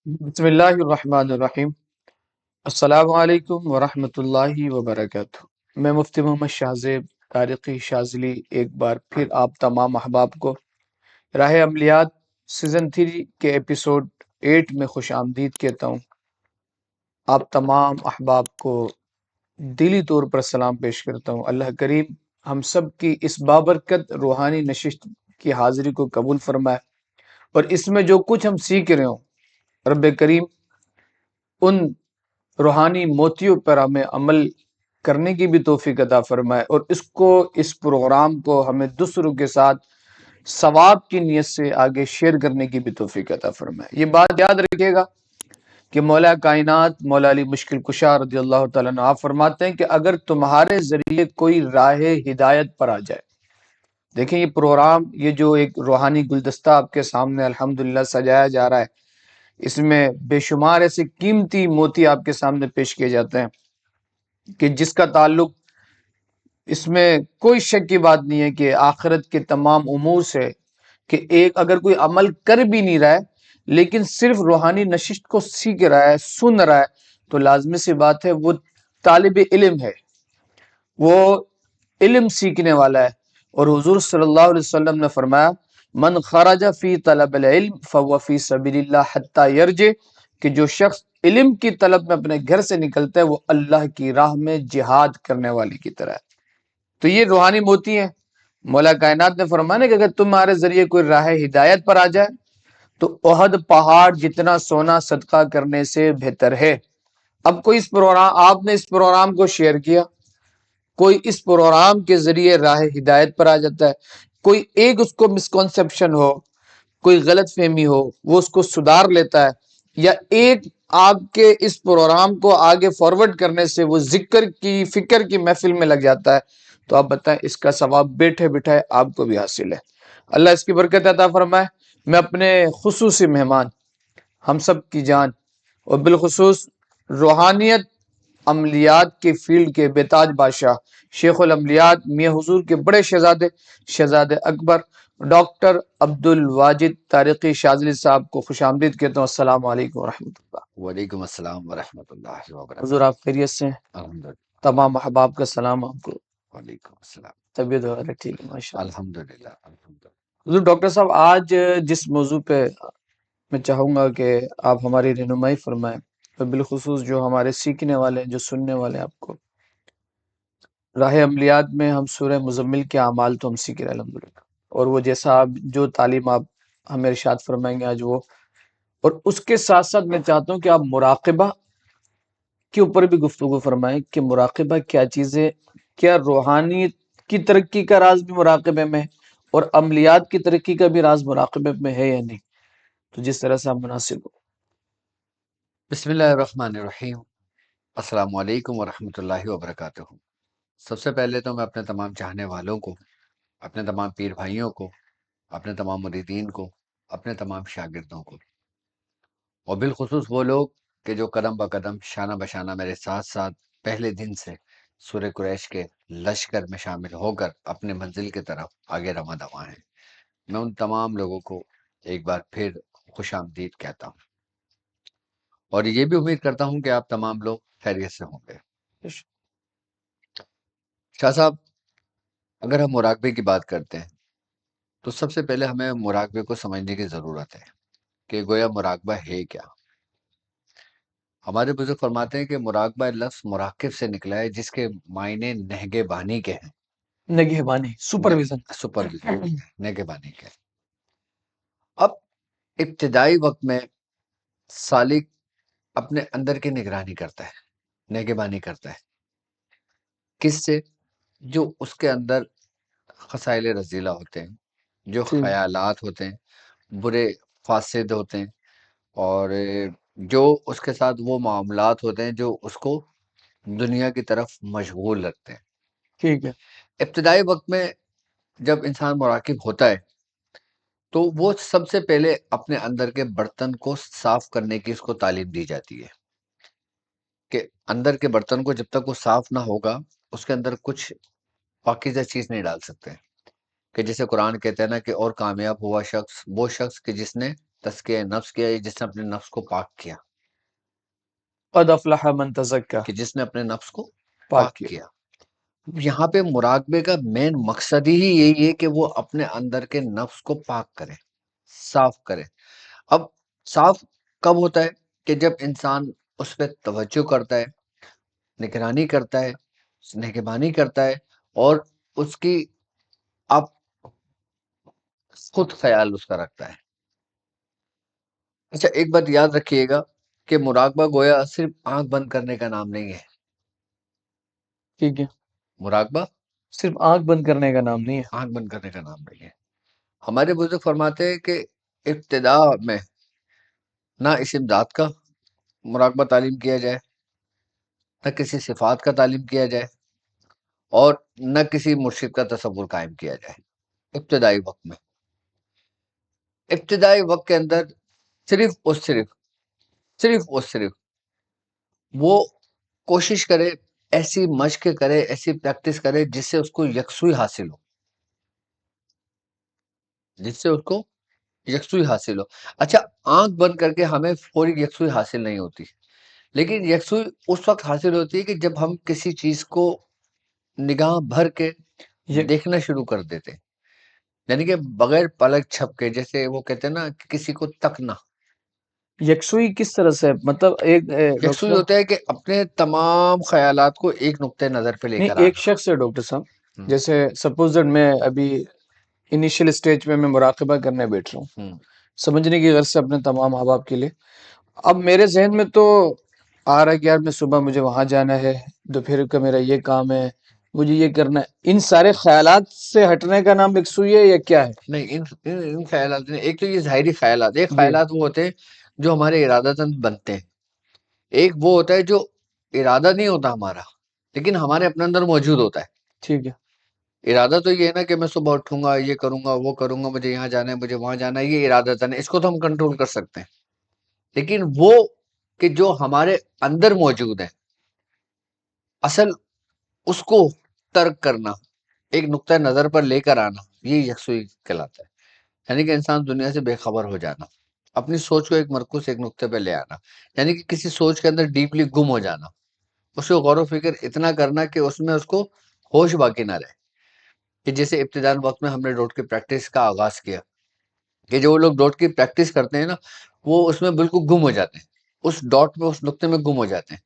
بسم اللہ الرحمن الرحیم۔ السلام علیکم ورحمۃ اللہ وبرکاتہ۔ میں مفتی محمد شاہزیب طارقی شاذلی ایک بار پھر آپ تمام احباب کو راہ عملیات سیزن 3 کے ایپیسوڈ 8 میں خوش آمدید کہتا ہوں۔ آپ تمام احباب کو دلی طور پر سلام پیش کرتا ہوں۔ اللہ کریم ہم سب کی اس بابرکت روحانی نشست کی حاضری کو قبول فرمائے، اور اس میں جو کچھ ہم سیکھ رہے ہوں رب کریم ان روحانی موتیوں پر ہمیں عمل کرنے کی بھی توفیق عطا فرمائے، اور اس پروگرام کو ہمیں دوسروں کے ساتھ ثواب کی نیت سے آگے شیئر کرنے کی بھی توفیق عطا فرمائے۔ یہ بات یاد رکھیے گا کہ مولا کائنات مولا علی مشکل کشا رضی اللہ تعالیٰ عنہ آپ فرماتے ہیں کہ اگر تمہارے ذریعے کوئی راہ ہدایت پر آ جائے، دیکھیں یہ پروگرام، یہ جو ایک روحانی گلدستہ آپ کے سامنے الحمدللہ سجایا جا رہا ہے، اس میں بے شمار ایسے قیمتی موتی آپ کے سامنے پیش کیے جاتے ہیں کہ جس کا تعلق، اس میں کوئی شک کی بات نہیں ہے کہ آخرت کے تمام امور سے، کہ ایک اگر کوئی عمل کر بھی نہیں رہا ہے لیکن صرف روحانی نشست کو سیکھ رہا ہے، سن رہا ہے، تو لازمی سی بات ہے وہ طالب علم ہے، وہ علم سیکھنے والا ہے۔ اور حضور صلی اللہ علیہ وسلم نے فرمایا من خرج فی طلب العلم فهو فی سبیل اللہ حتی یرجع، کہ جو شخص علم کی طلب میں اپنے گھر سے نکلتا ہے وہ اللہ کی راہ میں جہاد کرنے والی کی طرح ہے۔ تو یہ روحانی موتی ہیں۔ مولا کائنات نے فرمایا نا کہ اگر تمہارے ذریعے کوئی راہ ہدایت پر آ جائے تو احد پہاڑ جتنا سونا صدقہ کرنے سے بہتر ہے۔ اب کوئی آپ نے اس پروگرام کو شیئر کیا، کوئی اس پروگرام کے ذریعے راہ ہدایت پر آ جاتا ہے، کوئی ایک اس کو مسکنسپشن ہو، کوئی غلط فہمی ہو، وہ اس کو سدھار لیتا ہے، یا ایک آپ کے اس پروگرام کو آگے فارورڈ کرنے سے وہ ذکر کی فکر کی محفل میں لگ جاتا ہے، تو آپ بتائیں اس کا ثواب بیٹھے بٹھائے آپ کو بھی حاصل ہے۔ اللہ اس کی برکت عطا فرمائے۔ میں اپنے خصوصی مہمان، ہم سب کی جان، اور بالخصوص روحانیت عملیات کے فیلڈ کے بیتاج بادشاہ شیخ العملیات میاں حضور کے بڑے شہزادے اکبر ڈاکٹر عبد الواجد طارقی شاذلی صاحب کو خوش آمدید کہتا ہوں۔ السلام علیکم ورحمۃ اللہ۔ وعلیکم السلام ورحمۃ اللہ حضور وبرکاتہ۔ آپ خیریت سے ہیں؟ الحمدللہ۔ تمام احباب کا سلام آپ کو، وعلیکم السلام۔ طبیعت وغیرہ ٹھیک ہے؟ ماشاء اللہ۔ الحمدللہ الحمدللہ۔ حضور ڈاکٹر صاحب آج جس موضوع پہ میں چاہوں گا کہ آپ ہماری رہنمائی فرمائیں، اور بالخصوص جو ہمارے سیکھنے والے ہیں، جو سننے والے ہیں، آپ کو راہ عملیات میں ہم سورہ مزمل کے اعمال تو ہم سیکھ رہے ہیں الحمدللہ، اور وہ جیسا آپ جو تعلیم آپ ہمیں ارشاد فرمائیں گے آج وہ، اور اس کے ساتھ ساتھ میں چاہتا ہوں کہ آپ مراقبہ کے اوپر بھی گفتگو فرمائیں کہ مراقبہ کیا چیز ہے، کیا روحانی کی ترقی کا راز بھی مراقبے میں ہے، اور عملیات کی ترقی کا بھی راز مراقبے میں ہے یا نہیں، تو جس طرح سے آپ مناسب ہو۔ بسم اللہ الرحمن الرحیم۔ السلام علیکم ورحمۃ اللہ وبرکاتہ۔ سب سے پہلے تو میں اپنے تمام چاہنے والوں کو، اپنے تمام پیر بھائیوں کو، اپنے تمام مریدین کو، اپنے تمام شاگردوں کو، اور بالخصوص وہ لوگ کہ جو قدم بقدم شانہ بشانہ میرے ساتھ ساتھ پہلے دن سے سورہ قریش کے لشکر میں شامل ہو کر اپنے منزل کی طرف آگے رواں دواں ہیں، میں ان تمام لوگوں کو ایک بار پھر خوش آمدید کہتا ہوں، اور یہ بھی امید کرتا ہوں کہ آپ تمام لوگ خیریت سے ہوں گے۔ شاہ صاحب، اگر ہم مراقبے کی بات کرتے ہیں تو سب سے پہلے ہمیں مراقبے کو سمجھنے کی ضرورت ہے کہ گویا مراقبہ ہے کیا۔ ہمارے بزرگ فرماتے ہیں کہ مراقبہ لفظ مراقب سے نکلا ہے، جس کے معنی نہگے بانی کے ہیں، نگہبانی، سپرویژن۔ سپرویژن، نگہے بانی کے۔ اب ابتدائی وقت میں سالک اپنے اندر کی نگرانی کرتا ہے، نگہبانی کرتا ہے، کس سے؟ جو اس کے اندر خسائل رذیلہ ہوتے ہیں، جو ٹھیک، خیالات ہوتے ہیں، برے فاسد ہوتے ہیں، اور جو اس کے ساتھ وہ معاملات ہوتے ہیں جو اس کو دنیا کی طرف مشغول رکھتے ہیں۔ ٹھیک ہے۔ ابتدائی وقت میں جب انسان مراقب ہوتا ہے تو وہ سب سے پہلے اپنے اندر کے برتن کو صاف کرنے کی اس کو تعلیم دی جاتی ہے، کہ اندر کے برتن کو جب تک وہ صاف نہ ہوگا اس کے اندر کچھ پاکیزہ چیز نہیں ڈال سکتے، کہ جسے قرآن کہتے ہیں نا کہ اور کامیاب ہوا شخص وہ شخص کہ جس نے تزکیہ نفس کیا ہے جس نے اپنے نفس کو پاک کیا، قد افلح من تزکا، کہ جس نے اپنے نفس کو پاک پاک کیا۔ کیا۔ یہاں پہ مراقبے کا مین مقصد ہی یہی ہے کہ وہ اپنے اندر کے نفس کو پاک کرے، صاف کرے۔ اب صاف کب ہوتا ہے؟ کہ جب انسان اس پہ توجہ کرتا ہے، نگرانی کرتا ہے، نگہبانی کرتا ہے، اور اس کی آپ خود خیال اس کا رکھتا ہے۔ اچھا ایک بات یاد رکھیے گا کہ مراقبہ گویا صرف آنکھ بند کرنے کا نام نہیں ہے۔ ٹھیک ہے، مراقبہ صرف آنکھ بند کرنے کا نام نہیں ہے۔ آنکھ بند کرنے کا نام نہیں ہے۔ ہمارے بزرگ فرماتے ہیں کہ ابتدا میں نہ اسم ذات کا مراقبہ تعلیم کیا جائے، نہ کسی صفات کا تعلیم کیا جائے، اور نہ کسی مرشد کا تصور قائم کیا جائے۔ ابتدائی وقت میں، ابتدائی وقت کے اندر صرف وہ کوشش کرے، ایسی مشق کرے، ایسی پریکٹس کرے جس سے اس کو یکسوئی حاصل ہو، جس سے اس کو یکسوئی حاصل ہو۔ اچھا آنکھ بند کر کے ہمیں فوری یکسوئی حاصل نہیں ہوتی، لیکن یکسوئی اس وقت حاصل ہوتی ہے کہ جب ہم کسی چیز کو نگاہ بھر کے یہ دیکھنا شروع کر دیتے ہیں، یعنی کہ بغیر پلک چھپ کے، جیسے وہ کہتے ہیں نا کہ کسی کو تکنا۔ یکسوئی کس طرح سے؟ مطلب ایک ڈاکٹر یکسوئی صاحب، ہوتا ہے کہ اپنے تمام خیالات کو ایک نقطۂ نظر پہ لے نہیں کر ایک آنا۔ شخص ہے ڈاکٹر صاحب، ہم، جیسے سپوز دیٹ میں ابھی انیشیل اسٹیج میں مراقبہ کرنے بیٹھ رہا ہوں، ہم، سمجھنے کی غرض سے اپنے تمام احباب کے لیے۔ اب میرے ذہن میں تو آ رہا ہے کہ یار میں صبح مجھے وہاں جانا ہے، دوپہر کا میرا یہ کام ہے، مجھے یہ کرنا ہے۔ ان سارے خیالات سے ہٹنے کا نام یکسوئی ہے یا کیا ہے؟ نہیں ان خیالات نے، ایک تو یہ ظاہری خیالات، ایک جی خیالات وہ ہوتے ہیں جو ہمارے ارادتاً بنتے ہیں، ایک وہ ہوتا ہے جو ارادہ نہیں ہوتا ہمارا، لیکن ہمارے اپنے اندر موجود ہوتا ہے۔ ٹھیک ہے، ارادہ تو یہ ہے نا کہ میں صبح اٹھوں گا، یہ کروں گا، وہ کروں گا، مجھے یہاں جانا ہے، مجھے وہاں جانا ہے، یہ ارادتاً ہے، اس کو تو ہم کنٹرول کر سکتے ہیں۔ لیکن وہ کہ جو ہمارے اندر موجود ہے، اصل اس کو ترک کرنا، ایک نقطۂ نظر پر لے کر آنا، یہ یکسوئی کہلاتا ہے۔ یعنی کہ انسان دنیا سے بے خبر ہو جانا، اپنی سوچ کو ایک مرکوز ایک نقطے پہ لے آنا، یعنی کہ کسی سوچ کے اندر ڈیپلی گم ہو جانا، اس کو غور و فکر اتنا کرنا کہ اس میں اس کو ہوش باقی نہ رہے۔ کہ جیسے ابتدائی وقت میں ہم نے ڈاٹ کی پریکٹس کا آغاز کیا، کہ جو لوگ ڈاٹ کی پریکٹس کرتے ہیں نا، وہ اس میں بالکل گم ہو جاتے ہیں، اس ڈاٹ میں، اس نقطے میں گم ہو جاتے ہیں۔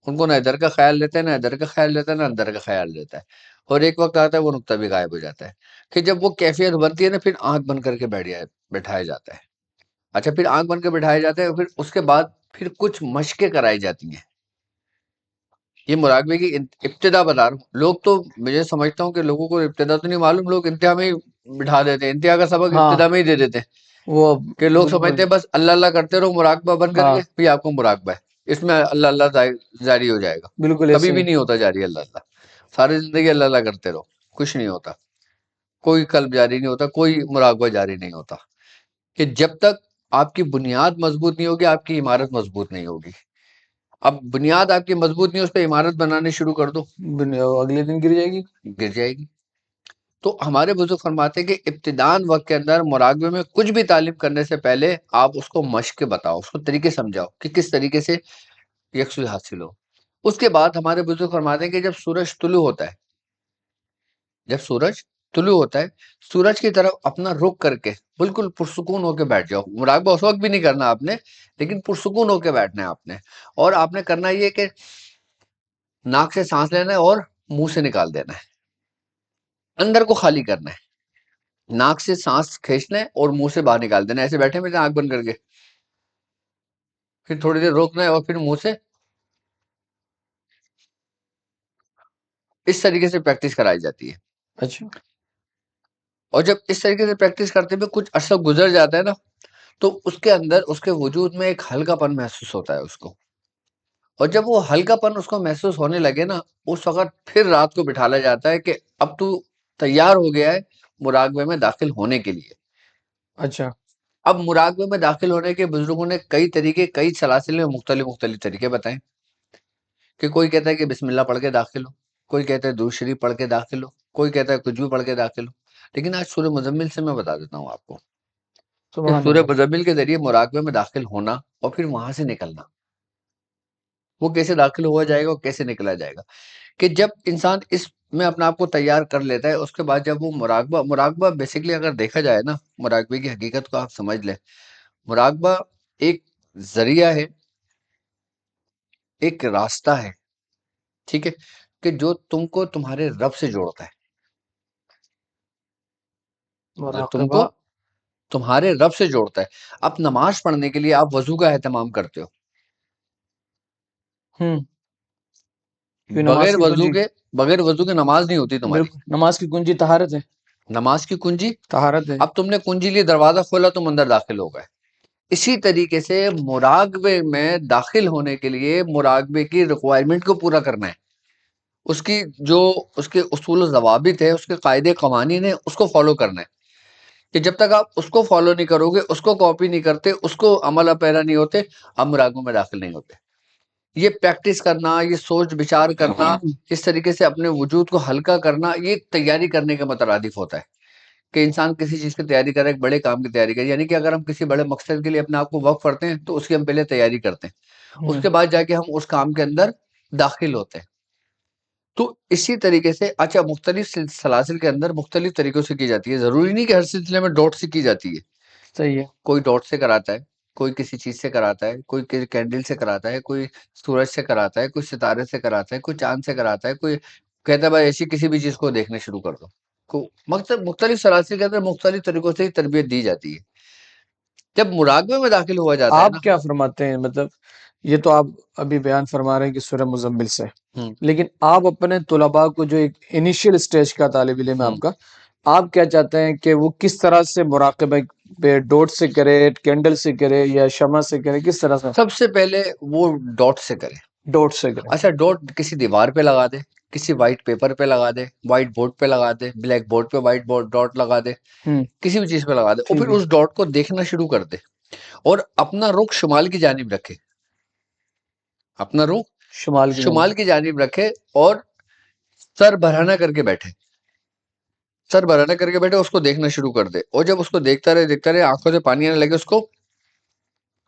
ان کو نہ ادھر کا خیال لیتا ہے، نہ ادھر کا خیال لیتا ہے، نہ اندر کا خیال لیتا ہے، اور ایک وقت آتا ہے وہ نقطہ بھی غائب ہو جاتا ہے۔ کہ جب وہ کیفیت بنتی ہے نا، پھر آنکھ بند کر کے بیٹھایا جاتا ہے۔ اچھا پھر آنکھ بند کے بٹھایا جاتا ہے، پھر اس کے بعد پھر کچھ مشقیں کرائی جاتی ہیں۔ یہ مراقبے کی ابتدا بتا رہا ہوں۔ لوگ تو، مجھے سمجھتا ہوں کہ لوگوں کو ابتدا تو نہیں معلوم، لوگ انتہا میں ہی بٹھا دیتے ہیں، انتہا کا سبق ہاں ابتدا میں ہی دے دیتے ہیں، وہ کہ لوگ بالکل، سمجھتے ہیں بس اللہ اللہ کرتے رہو مراقبہ بند کر ہاں کے، پھر آپ کو مراقبہ ہے، اس میں اللہ اللہ جاری ہو جائے گا۔ بالکل کبھی ایسے بھی ہی۔ نہیں ہوتا جاری اللہ اللہ، ساری زندگی اللہ اللہ کرتے رہو، کچھ نہیں ہوتا، کوئی قلب جاری نہیں ہوتا، کوئی مراقبہ جاری نہیں ہوتا۔ کہ جب تک آپ کی بنیاد مضبوط نہیں ہوگی، آپ کی عمارت مضبوط نہیں ہوگی۔ اب بنیاد آپ کی مضبوط نہیں ہے، اس پہ عمارت بنانے شروع کر دو، اگلے دن گر جائے گی۔ گر جائے گی۔ تو ہمارے بزرگ فرماتے ہیں کہ ابتدان وقت کے اندر مراقبے میں کچھ بھی تعلیم کرنے سے پہلے آپ اس کو مشق بتاؤ، اس کو طریقے سمجھاؤ کہ کس طریقے سے یکسوئی حاصل ہو۔ اس کے بعد ہمارے بزرگ فرماتے ہیں کہ جب سورج طلوع ہوتا ہے، جب سورج طلوع ہوتا ہے، سورج کی طرف اپنا رخ کر کے بالکل پرسکون ہو کے بیٹھ جاؤ۔ مراقبہ اس وقت بھی نہیں کرنا آپ نے، لیکن پرسکون ہو کے بیٹھنا ہے آپ نے، اور آپ نے کرنا یہ کہ ناک سے سانس لینا ہے اور منہ سے نکال دینا ہے، اندر کو خالی کرنا ہے، ناک سے سانس کھینچنا ہے اور منہ سے باہر نکال دینا ہے، ایسے بیٹھے ہوئے آنکھ بند کر کے، پھر تھوڑی دیر روکنا ہے اور پھر منہ سے، اس طریقے سے پریکٹس کرائی جاتی ہے۔ اچھا، اور جب اس طریقے سے پریکٹس کرتے ہوئے کچھ عرصہ گزر جاتا ہے نا، تو اس کے اندر، اس کے وجود میں ایک ہلکا پن محسوس ہوتا ہے اس کو، اور جب وہ ہلکا پن اس کو محسوس ہونے لگے نا، اس وقت پھر رات کو بٹھالا جاتا ہے کہ اب تو تیار ہو گیا ہے مراقبے میں داخل ہونے کے لیے۔ اچھا، اب مراقبے میں داخل ہونے کے بزرگوں نے کئی طریقے، کئی سلاسل میں مختلف طریقے بتائے، کہ کوئی کہتا ہے کہ بسم اللہ پڑھ کے داخل ہو، کوئی کہتا ہے درود شریف پڑھ کے داخل ہو، کوئی کہتا ہے کچھ بھی پڑھ کے داخل ہو، لیکن آج سورہ مزمل سے میں بتا دیتا ہوں آپ کو سبحان سورہ اللہ. مزمل کے ذریعے مراقبے میں داخل ہونا اور پھر وہاں سے نکلنا. وہ کیسے داخل ہوا جائے گا اور کیسے نکلا جائے گا؟ کہ جب انسان اس میں اپنے آپ کو تیار کر لیتا ہے، اس کے بعد جب وہ مراقبہ بیسیکلی اگر دیکھا جائے نا، مراقبے کی حقیقت کو آپ سمجھ لیں. مراقبہ ایک ذریعہ ہے، ایک راستہ ہے، ٹھیک ہے، کہ جو تم کو تمہارے رب سے جوڑتا ہے، جو تم مراقبہ. کو تمہارے رب سے جوڑتا ہے. اب نماز پڑھنے کے لیے آپ وضو کا اہتمام کرتے ہو، ہوں. کیوں؟ نماز بغیر کی وضو کنجی. کے بغیر وضو کے نماز نہیں ہوتی تمہاری. بالکل، نماز کی کنجی طہارت ہے. نماز کی کنجی، طہارت ہے. اب تم نے کنجی لیے، دروازہ کھولا، تم اندر داخل ہو گئے. اسی طریقے سے مراقبے میں داخل ہونے کے لیے مراقبے کی ریکوائرمنٹ کو پورا کرنا ہے. اس کی جو اس کے اصول و ضوابط ہے، اس کے قاعدے قوانین ہیں، اس کو فالو کرنا ہے. کہ جب تک آپ اس کو فالو نہیں کرو گے، اس کو کاپی نہیں کرتے، اس کو عمل پیرا نہیں ہوتے، آپ مراقبے میں داخل نہیں ہوتے. یہ پریکٹس کرنا، یہ سوچ بچار کرنا، اس طریقے سے اپنے وجود کو ہلکا کرنا، یہ تیاری کرنے کے مترادف ہوتا ہے. کہ انسان کسی چیز کی تیاری کرے، ایک بڑے کام کی تیاری کرے. یعنی کہ اگر ہم کسی بڑے مقصد کے لیے اپنے آپ کو وقف کرتے ہیں تو اس کی ہم پہلے تیاری کرتے ہیں، اس کے بعد جا کے ہم اس کام کے اندر داخل ہوتے ہیں. تو اسی طریقے سے اچھا، مختلف سلاسل کے اندر مختلف طریقوں سے کی جاتی ہے. ضروری نہیں کہ ہر سلسلے میں ڈاٹ سے کی جاتی ہے. صحیح ہے. کوئی ڈاٹ سے کراتا ہے، کوئی کسی چیز سے کراتا ہے، کوئی کینڈل سے کراتا ہے، کوئی سورج سے کراتا ہے، کوئی ستارے سے کراتا ہے، کوئی چاند سے کراتا ہے، کوئی کہتا ہے بھائی ایسی کسی بھی چیز کو دیکھنا شروع کر دو. مقصد مختلف سلاسل کے اندر مختلف طریقوں سے تربیت دی جاتی ہے. جب مراقبے میں داخل ہوا جاتا ہے آپ نا، کیا فرماتے ہیں؟ مطلب یہ تو آپ ابھی بیان فرما رہے ہیں کہ سورہ مزمل سے، لیکن آپ اپنے طلباء کو، جو ایک انیشیل اسٹیج کا طالب علم ہے آپ کا، آپ کیا چاہتے ہیں کہ وہ کس طرح سے مراقبہ پہ ڈوٹ سے کرے، کینڈل سے کرے یا شمع سے کرے؟ کس طرح سے؟ سب سے پہلے وہ ڈاٹ سے کرے. ڈوٹ سے کرے. اچھا، ڈاٹ کسی دیوار پہ لگا دے، کسی وائٹ پیپر پہ لگا دے، وائٹ بورڈ پہ لگا دے، بلیک بورڈ پہ وائٹ بورڈ ڈاٹ لگا دے، کسی بھی چیز پہ لگا دے، اور پھر ٹھیک ہے. اس ڈاٹ کو دیکھنا شروع کر دے. اور اپنا رخ شمال کی جانب رکھے، اپنا رخ شمال کی شمال جانب. کی جانب رکھے، اور سر بھرانا کر کے بیٹھے، سر بھرانا کر کے بیٹھے، اس کو دیکھنا شروع کر دے. اور جب اس کو دیکھتا رہے آنکھوں سے پانی آنے لگے، اس کو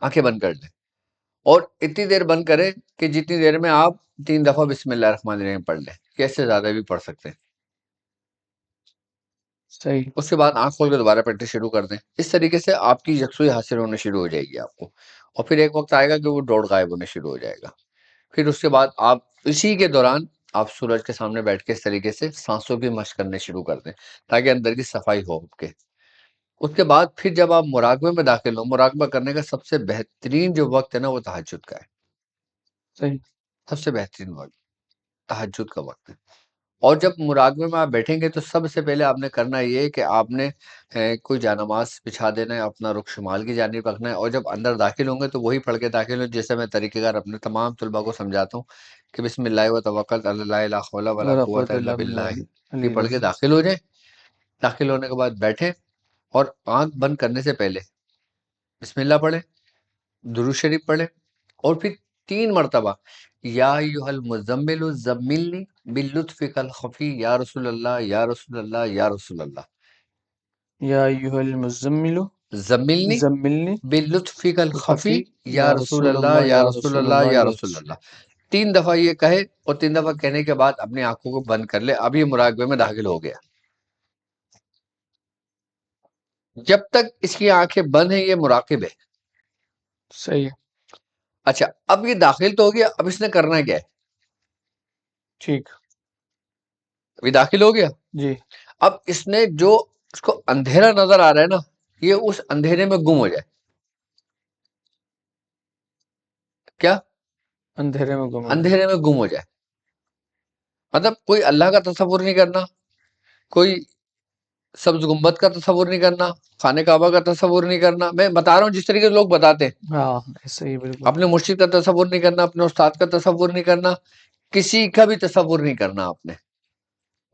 آنکھیں بند کر لے. اور اتنی دیر بند کرے کہ جتنی دیر میں آپ 3 دفعہ بسم اللہ الرحمن الرحیم پڑھ لیں، کہ اس سے زیادہ بھی پڑھ سکتے ہیں. صحیح. اس کے بعد آنکھ کھول کے دوبارہ پریکٹس شروع کر دیں. اس طریقے سے آپ کی یکسوئی حاصل ہونے شروع ہو جائے گی آپ کو. اور پھر ایک وقت آئے گا کہ وہ ڈوٹ غائب ہونے شروع ہو جائے گا. پھر اس کے بعد آپ اسی کے دوران آپ سورج کے سامنے بیٹھ کے اس طریقے سے سانسوں کی مشق کرنے شروع کر دیں، تاکہ اندر کی صفائی ہو آپ کے. اس کے بعد پھر جب آپ مراقبے میں داخل ہو، مراقبہ کرنے کا سب سے بہترین جو وقت ہے نا، وہ تہجد کا ہے. صحیح. سب سے بہترین وقت تہجد کا وقت ہے. اور جب مراقبے میں آپ بیٹھیں گے تو سب سے پہلے آپ نے کرنا یہ ہے کہ آپ نے کوئی جانماز بچھا دینا ہے، اپنا رخ شمال کی جانب رکھنا ہے. اور جب اندر داخل ہوں گے تو وہی پڑھ کے داخل ہوں جیسے میں طریقہ کار اپنے تمام طلباء کو سمجھاتا ہوں، کہ بسم اللہ و توکلت علی اللہ لا حول ولا ولا قوۃ قوت الا الا باللہ. باللہ یہ العلی پڑھ کے العظیم. داخل ہو جائیں. داخل ہونے کے بعد بیٹھیں، اور آنکھ بند کرنے سے پہلے بسم اللہ پڑھیں، درود شریف پڑھیں، اور پھر 3 مرتبہ یا ایھا المزمل زملنی باللطفک الخفی یا رسول اللہ یا رسول اللہ یا رسول اللہ. یا ایھا المزمل زملنی زملنی باللطفک الخفی خفی یا رسول اللہ یا یا رسول رسول اللہ اللہ یا یا رسول رسول. اللہ. 3 دفعہ یہ کہے، اور 3 دفعہ کہنے کے بعد اپنی آنکھوں کو بند کر لے. اب یہ مراقبے میں داخل ہو گیا. جب تک اس کی آنکھیں بند ہیں یہ مراقب ہے. صحیح ہے. اچھا، اب یہ داخل تو ہو گیا، اب اس نے کرنا کیا ہے؟ ٹھیک. ابھی داخل ہو گیا. جی. اب اس نے جو اس کو اندھیرا نظر آ رہا ہے نا، یہ اس اندھیرے میں گم ہو جائے. کیا؟ اندھیرے میں گم ہو جائے. اندھیرے میں گم ہو جائے. مطلب کوئی اللہ کا تصور نہیں کرنا، کوئی سبز گنبد کا تصور نہیں کرنا، خانہ کعبہ کا تصور نہیں کرنا. میں بتا رہا ہوں جس طریقے سے لوگ بتاتے ہیں. ہاں صحیح، بالکل. اپنے مرشد کا تصور نہیں کرنا، اپنے استاد کا تصور نہیں کرنا، کسی کا بھی تصور نہیں کرنا آپ نے.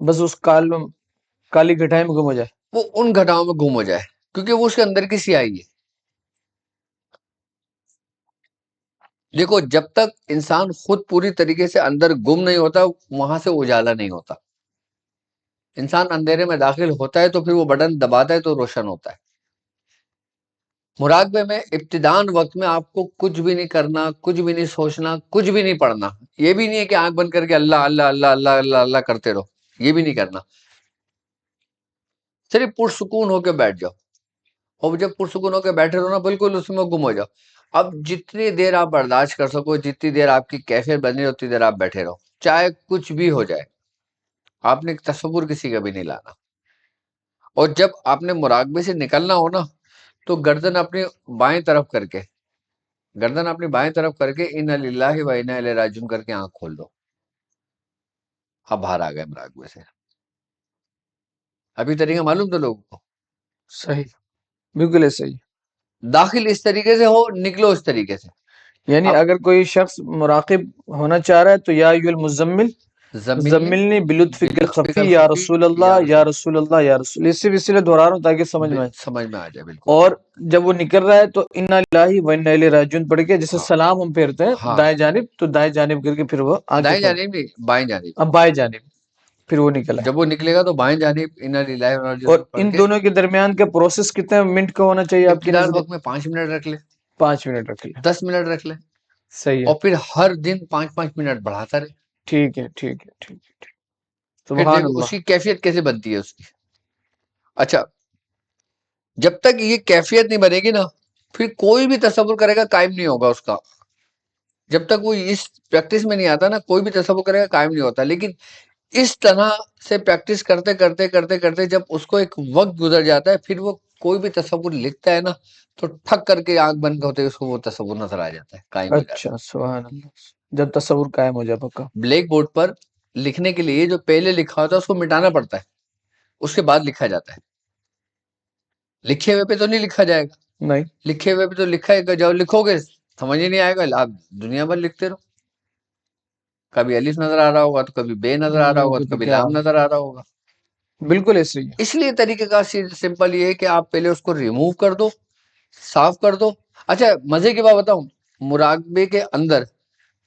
بس اس کالی گٹھائی میں گم ہو جائے. وہ ان گھٹاؤں میں گم ہو جائے، کیونکہ وہ اس کے اندر کی سیاہی ہے. دیکھو، جب تک انسان خود پوری طریقے سے اندر گم نہیں ہوتا، وہاں سے اجالا نہیں ہوتا. انسان اندھیرے میں داخل ہوتا ہے تو پھر وہ بٹن دباتا ہے تو روشن ہوتا ہے. مراقبے میں ابتدان وقت میں آپ کو کچھ بھی نہیں کرنا، کچھ بھی نہیں سوچنا، کچھ بھی نہیں پڑھنا. یہ بھی نہیں ہے کہ آنکھ بند کر کے اللہ اللہ اللہ اللہ اللہ اللہ کرتے رہو، یہ بھی نہیں کرنا. صرف پرسکون ہو کے بیٹھ جاؤ، اور جب پرسکون ہو کے بیٹھے رہو نا بالکل اس میں گم ہو جاؤ. اب جتنی دیر آپ برداشت کر سکو، جتنی دیر آپ کی کیفیت بنی اتنی دیر آپ بیٹھے رہو، چاہے کچھ بھی ہو جائے. آپ نے تصور کسی کا بھی نہیں لانا. اور جب آپ نے مراقبے سے نکلنا ہو نا تو گردن اپنی بائیں طرف کر کے، گردن اپنی بائیں طرف کر کے انا للہ و انا الیہ راجعون کر کے آنکھ کھول دو. اب باہر آ گئے مراقبے سے. ابھی طریقہ معلوم تھا لوگوں کو. صحیح، بالکل ہے صحیح. داخل اس طریقے سے ہو، نکلو اس طریقے سے. یعنی اب اگر کوئی شخص مراقب ہونا چاہ رہا ہے تو یا ایھا المزمل زملنی بلطفک الخفی یا رسول اللہ یا رسول اللہ یا رسول، اس لیے دہرا رہا ہوں تاکہ سمجھ میں آئے. سمجھ میں آ جائے بالکل. اور جب وہ نکل رہا ہے تو انا للہ و انا الیہ راجعون پڑھ کے جیسے سلام ہم پھیرتے ہیں دائیں جانب، تو دائیں جانب کر کے پھر وہ آنکھیں دائیں جانب نہیں، بائیں جانب. اب بائیں جانب پھر وہ نکل آئے. جب وہ نکلے گا تو بائیں جانب انا للہ و انا الیہ اور راجعون پڑھ ان کے دونوں کے درمیان کا پروسیس کتنے منٹ کا ہونا چاہیے آپ کی ابتدان نظر؟ وقت میں 5 منٹ رکھ لے، 5 منٹ رکھ لیں. 10 منٹ رکھ لے، صحیح ہے. اور پھر ہر دن 5 منٹ بڑھاتا رہے. ٹھیک ہے ٹھیک ہے ٹھیک ہے ٹھیک. پھر سبحان دیکھو اس اللہ. کی کیفیت کیسے بنتی ہے اس کی. اچھا، جب تک یہ کیفیت نہیں بنے گی نا پھر کوئی بھی تصور کرے گا قائم نہیں ہوگا اس کا. جب تک وہ اس پریکٹس میں نہیں آتا نا کوئی بھی تصور کرے گا قائم نہیں ہوتا. لیکن اس طرح سے پریکٹس کرتے کرتے کرتے کرتے جب اس کو ایک وقت گزر جاتا ہے پھر وہ کوئی بھی تصور لکھتا ہے نا تو ٹھک کر کے آنکھ بند ہوتے اس کو وہ تصور نظر آ جاتا ہے، قائم ہو جاتا ہے. اچھا سبحان اللہ. جب تصور قائم ہو جائے پکا. بلیک بورڈ پر لکھنے کے لیے جو پہلے لکھا ہوتا ہے اس کو مٹانا پڑتا ہے، اس کے بعد لکھا جاتا ہے. لکھے ہوئے پہ تو نہیں لکھا جائے گا. نہیں، لکھے ہوئے پہ تو لکھا ہے جب لکھو گے سمجھ ہی نہیں آئے گا، آپ دنیا بھر لکھتے رہو. کبھی الف نظر آ رہا ہوگا تو کبھی بے نظر آ رہا ہوگا تو کبھی کیا لام نظر آ رہا ہوگا. بالکل ایسے ہی ہے. اس لیے طریقہ کا سمپل یہ ہے کہ آپ پہلے اس کو ریموو کر دو، صاف کر دو. اچھا مزے کی بات بتاؤں، مراقبے کے اندر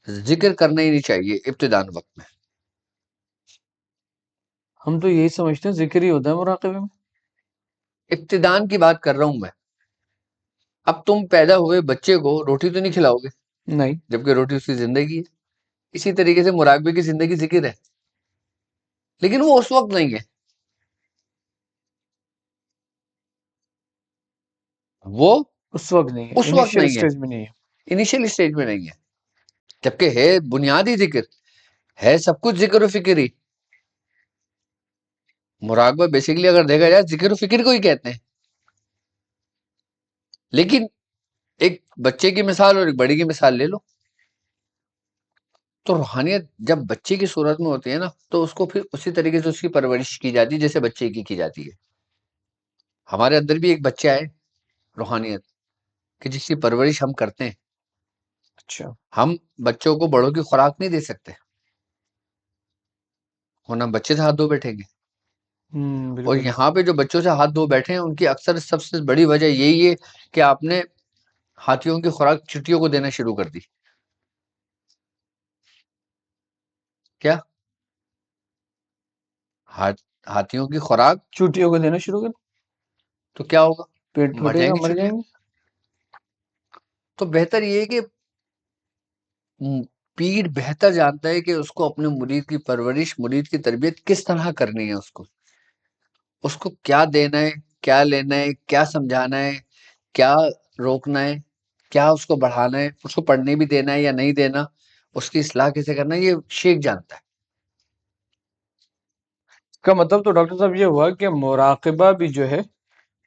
ذکر کرنا ہی نہیں چاہیے ابتدان وقت میں. ہم تو یہی سمجھتے ہیں ذکر ہی ہوتا ہے مراقبے میں. ابتدان کی بات کر رہا ہوں میں. اب تم پیدا ہوئے بچے کو روٹی تو نہیں کھلاؤ گے، نہیں، جبکہ روٹی اس کی زندگی ہے. اسی طریقے سے مراقبے کی زندگی ذکر ہے، لیکن وہ اس وقت نہیں ہے. وہ اس وقت نہیں ہے، اس وقت انیشیل نہیں ہے، اسٹیج میں نہیں ہے. انیشیل اسٹیج میں نہیں ہے. جبکہ ہے بنیادی ذکر، ہے سب کچھ ذکر و فکر ہی. مراقبہ بیسیکلی اگر دیکھا جائے ذکر و فکر کو ہی کہتے ہیں. لیکن ایک بچے کی مثال اور ایک بڑی کی مثال لے لو تو روحانیت جب بچے کی صورت میں ہوتی ہے نا تو اس کو پھر اسی طریقے سے اس کی پرورش کی جاتی ہے جیسے بچے کی جاتی ہے. ہمارے اندر بھی ایک بچہ ہے روحانیت کہ جس کی پرورش ہم کرتے ہیں. اچھا، ہم بچوں کو بڑوں کی خوراک نہیں دے سکتے، ورنہ بچے سے ہاتھ دھو بیٹھیں گے. اور بالکل. یہاں پہ جو بچوں سے ہاتھ دھو بیٹھے ہیں ان کی اکثر سب سے بڑی وجہ یہی ہے کہ آپ نے ہاتھیوں کی خوراک چٹیوں کو دینا شروع کر دی. کیا ہاتھیوں کی خوراک چوٹیوں کو دینا شروع کر تو کیا ہوگا؟ پیٹ مر پھٹے جائیں گا، گی مر چٹیاں. جائیں گے. تو بہتر یہ ہے کہ پیر بہتر جانتا ہے کہ اس کو اپنے مرید کی پرورش، مرید کی تربیت کس طرح کرنی ہے. اس کو کیا دینا ہے، کیا لینا ہے، کیا سمجھانا ہے، کیا روکنا ہے، کیا اس کو بڑھانا ہے، اس کو پڑھنے بھی دینا ہے یا نہیں دینا، اس کی اصلاح کیسے کرنا ہے، یہ شیخ جانتا ہے. اس کا مطلب تو ڈاکٹر صاحب یہ ہوا کہ مراقبہ بھی جو ہے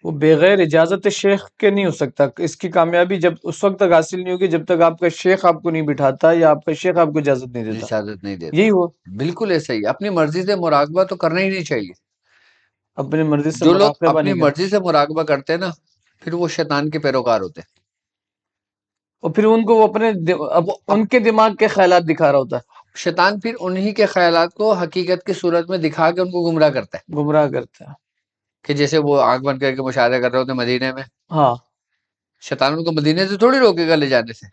وہ بغیر اجازت شیخ کے نہیں ہو سکتا. اس کی کامیابی جب اس وقت تک حاصل نہیں ہوگی جب تک آپ کا شیخ آپ کو نہیں بٹھاتا یا آپ کا شیخ آپ کو اجازت نہیں دیتا. اجازت نہیں دیتا. یہی ہوا. بالکل ایسا ہی. اپنی مرضی سے مراقبہ تو کرنا ہی نہیں چاہیے. اپنی مرضی سے جو لوگ مراقبہ اپنی نہیں کرنا مرضی سے مراقبہ کرتے ہیں نا پھر وہ شیطان کے پیروکار ہوتے ہیں. اور پھر ان کو وہ اپنے ان کے دماغ کے خیالات دکھا رہا ہوتا ہے. شیطان پھر انہی کے خیالات کو حقیقت کی صورت میں دکھا کے ان کو گمراہ کرتا ہے. گمراہ کرتا ہے. کہ جیسے وہ آنکھ بند کر کے مشاہدے کر رہے ہوتے مدینے میں، ہاں، شیطان ان کو مدینے سے تھوڑی روکے گا لے جانے سے.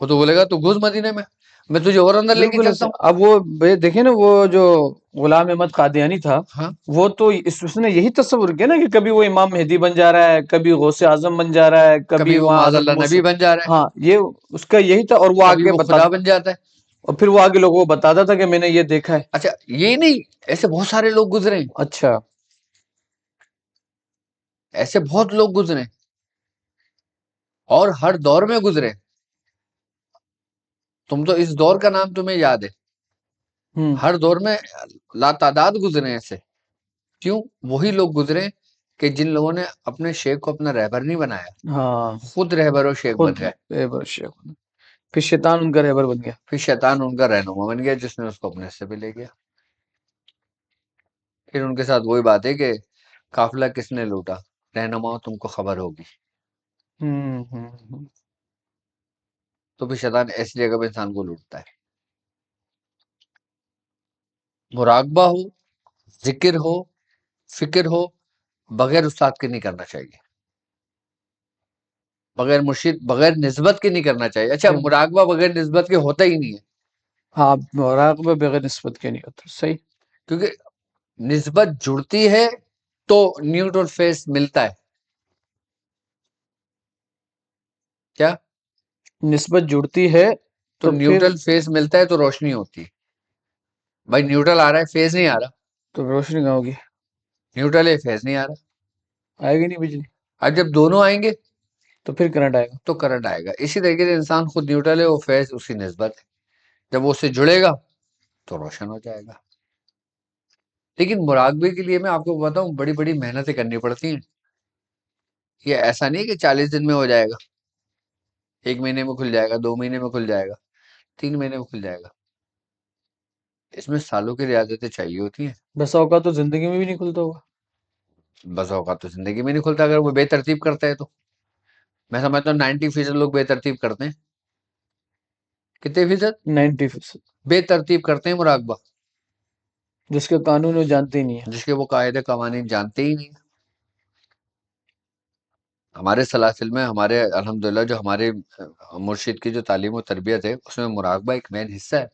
وہ تو بولے گا تو گھس مدینے میں. میں تجھے اور اندر لے کے بالکل چلتا ایسے. ہوں. اب وہ دیکھیں نا، وہ جو غلام احمد قادیانی تھا، ہاں وہ تو اس نے یہی تصور کیا نا کہ کبھی وہ امام مہدی بن جا رہا ہے، کبھی غوث اعظم بن جا رہا ہے، کبھی کبھی وہ وہاں معاذ حضرت اللہ موسی. نبی بن جا رہا ہے، ہاں، یہ اس کا یہی تھا. اور وہ کبھی آگے وہ بتا، خدا بن جاتا ہے. اور پھر وہ آگے لوگوں کو بتاتا تھا کہ میں نے یہ دیکھا ہے. اچھا یہ نہیں، ایسے بہت سارے لوگ گزرے ہیں، اچھا. ایسے بہت لوگ گزرے ہیں، اور ہر دور میں گزرے. تم تو اس دور کا نام تمہیں یاد ہے، ہر دور میں لا تعداد گزرے ایسے. کیوں؟ وہی لوگ گزرے کہ جن لوگوں نے اپنے شیخ کو اپنا رہبر نہیں بنایا، ہاں، خود رہبر و شیخ خود بن گئے. رہبر شیخ. پھر شیطان ان کا رہبر بن گیا. پھر شیطان ان کا رہنما بن گیا، جس نے اس کو اپنے حصے پہ لے گیا. پھر ان کے ساتھ وہی بات ہے کہ قافلہ کس نے لوٹا، رہنما تم کو خبر ہوگی. تو پھر شیطان ایسی جگہ پہ انسان کو لوٹتا ہے. مراقبہ ہو، ذکر ہو، فکر ہو، بغیر استاد کے نہیں کرنا چاہیے، بغیر مرشد، بغیر نسبت کے نہیں کرنا چاہیے. اچھا مراقبہ بغیر نسبت کے ہوتا ہی نہیں ہے. ہاں، مراقبہ بغیر نسبت کے نہیں ہوتا. صحیح. کیونکہ نسبت جڑتی ہے تو نیوٹرل فیس ملتا ہے. کیا؟ نسبت جڑتی ہے تو پھر نیوٹرل فیس ملتا ہے تو روشنی ہوتی ہے. بھائی نیوٹرل آ رہا ہے، فیز نہیں آ رہا. تو روشنی کہاں ہوگی؟ نیوٹرل ہے، فیز نہیں آ رہا. آئے گی نہیں بجلی. اب جب دونوں آئیں گے تو پھر کرنٹ آئے گا. تو کرنٹ آئے گا. اسی طریقے سے انسان خود نیوٹرل ہے، وہ فیز اسی نسبت ہے. جب وہ اس سے جڑے گا تو روشن ہو جائے گا. لیکن مراقبے کے لیے میں آپ کو بتاؤں بڑی بڑی محنتیں کرنی پڑتی ہیں. یہ ایسا نہیں کہ 40 دن میں ہو جائے گا، 1 مہینے میں کھل جائے گا، 2 مہینے میں کھل جائے گا، 3 مہینے میں کھل جائے گا. اس میں سالوں کی ریاضتیں چاہیے ہوتی ہیں. بس اوقات تو زندگی میں بھی نہیں کھلتا ہوگا. بس اوقات تو زندگی میں نہیں کھلتا اگر وہ بے ترتیب کرتا ہے تو. میں سمجھتا ہوں 90% لوگ بے ترتیب کرتے ہیں. کتنے فیصد؟ 90%. بے ترتیب کرتے ہیں مراقبہ. جس کے قانون وہ جانتے ہی نہیں ہے. جس کے وہ قاعدے قوانین جانتے ہی نہیں. ہمارے سلاسل میں ہمارے الحمدللہ جو ہمارے مرشد کی جو تعلیم و تربیت ہے، اس میں مراقبہ ایک مین حصہ ہے.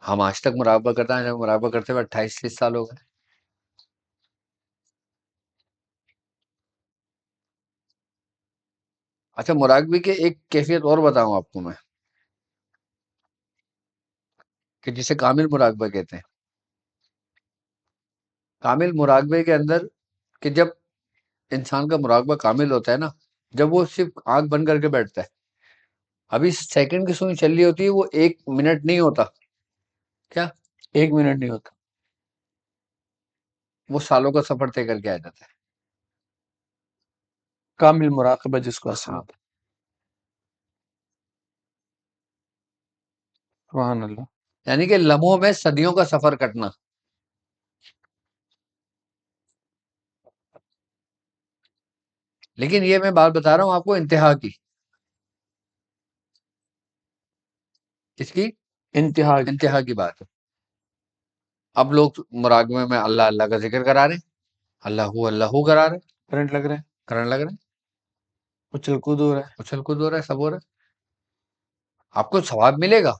ہم آج تک مراقبہ کرتے ہیں، مراقبہ کرتے ہوئے 28-30 سال ہو گئے. اچھا مراقبے کی ایک کیفیت اور بتاؤں آپ کو میں، کہ جسے کامل مراقبہ کہتے ہیں. کامل مراقبے کے اندر کہ جب انسان کا مراقبہ کامل ہوتا ہے نا، جب وہ صرف آنکھ بند کر کے بیٹھتا ہے. ابھی سیکنڈ کی سوئی چل رہی ہوتی ہے، وہ 1 منٹ نہیں ہوتا. کیا 1 منٹ نہیں ہوتا؟ وہ سالوں کا سفر طے کر کے آ جاتا ہے. کامل مراقبہ جس کو حاصل ہاں. ہوتا ہے. سبحان اللہ. یعنی کہ لمحوں میں صدیوں کا سفر کٹنا. لیکن یہ میں بات بتا رہا ہوں آپ کو انتہا کی. کس کی؟ انتہا کی بات ہے. اب لوگ مراقبے میں اللہ اللہ کا ذکر کرا رہے ہیں، اللہ کرا رہے ہیں، کرنٹ لگ رہا ہے، کرنے لگ رہے ہیں، اچھل کود ہو رہا ہے. اچھل کود ہو رہا ہے، سب ہو رہا ہے. آپ کو ثواب ملے گا.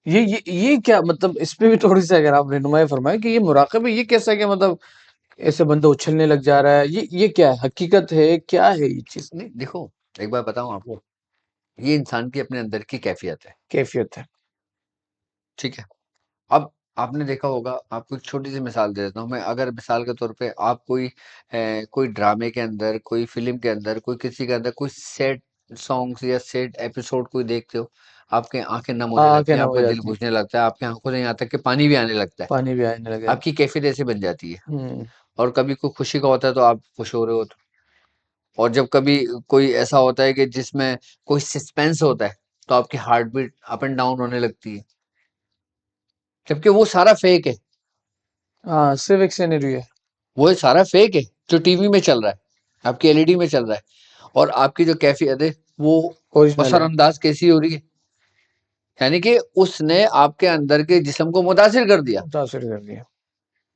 یہ کیا مطلب؟ اس پہ بھی تھوڑی سی اگر آپ رہنمائی فرمائیں کہ یہ مراقبہ یہ کیسا ہے کہ مطلب ایسے بندہ اچھلنے لگ جا رہا ہے، یہ کیا ہے؟ حقیقت ہے؟ کیا ہے یہ چیز؟ نہیں دیکھو، ایک بار بتاؤں آپ کو، یہ انسان کی اپنے اندر کی کیفیت ہے. کیفیت ہے. ٹھیک ہے. اب آپ نے دیکھا ہوگا، آپ کو ایک چھوٹی سی مثال دے دیتا ہوں میں. اگر مثال کے طور پہ آپ کوئی ڈرامے کے اندر، کوئی فلم کے اندر، کوئی کسی کے اندر کوئی سیڈ سانگس یا سیڈ ایپیسوڈ کوئی دیکھتے ہو، آپ کی آنکھیں نم ہونے آنکھیں لگتی ہیں، نم آپ ہو کا دل جاتی ہیں، بوجھنے لگتا ہے، آپ کی آنکھوں سے یہاں تک کہ پانی بھی آنے لگتا ہے. پانی بھی آنے لگے. آپ کی کیفیت ایسے بن جاتی ہے. اور کبھی کوئی خوشی کا ہوتا ہے تو آپ خوش ہو رہے ہوتے، اور جب کبھی کوئی ایسا ہوتا ہے کہ جس میں کوئی سسپینس ہوتا ہے تو آپ کی heart beat up and down ہونے لگتی ہے، جبکہ وہ سارا فیک ہے. ہاں، صرف ایک سینریو ہے. وہ سارا فیک ہے جو ٹی وی میں چل رہا ہے، آپ کی ایل ای ڈی میں چل رہا ہے. اور آپ کی جو کیفیت ہے وہ اوریجنل اثر ہے، انداز کیسی ہو رہی ہے؟ یعنی کہ اس نے آپ کے اندر کے جسم کو متاثر کر دیا، متاثر کر دیا.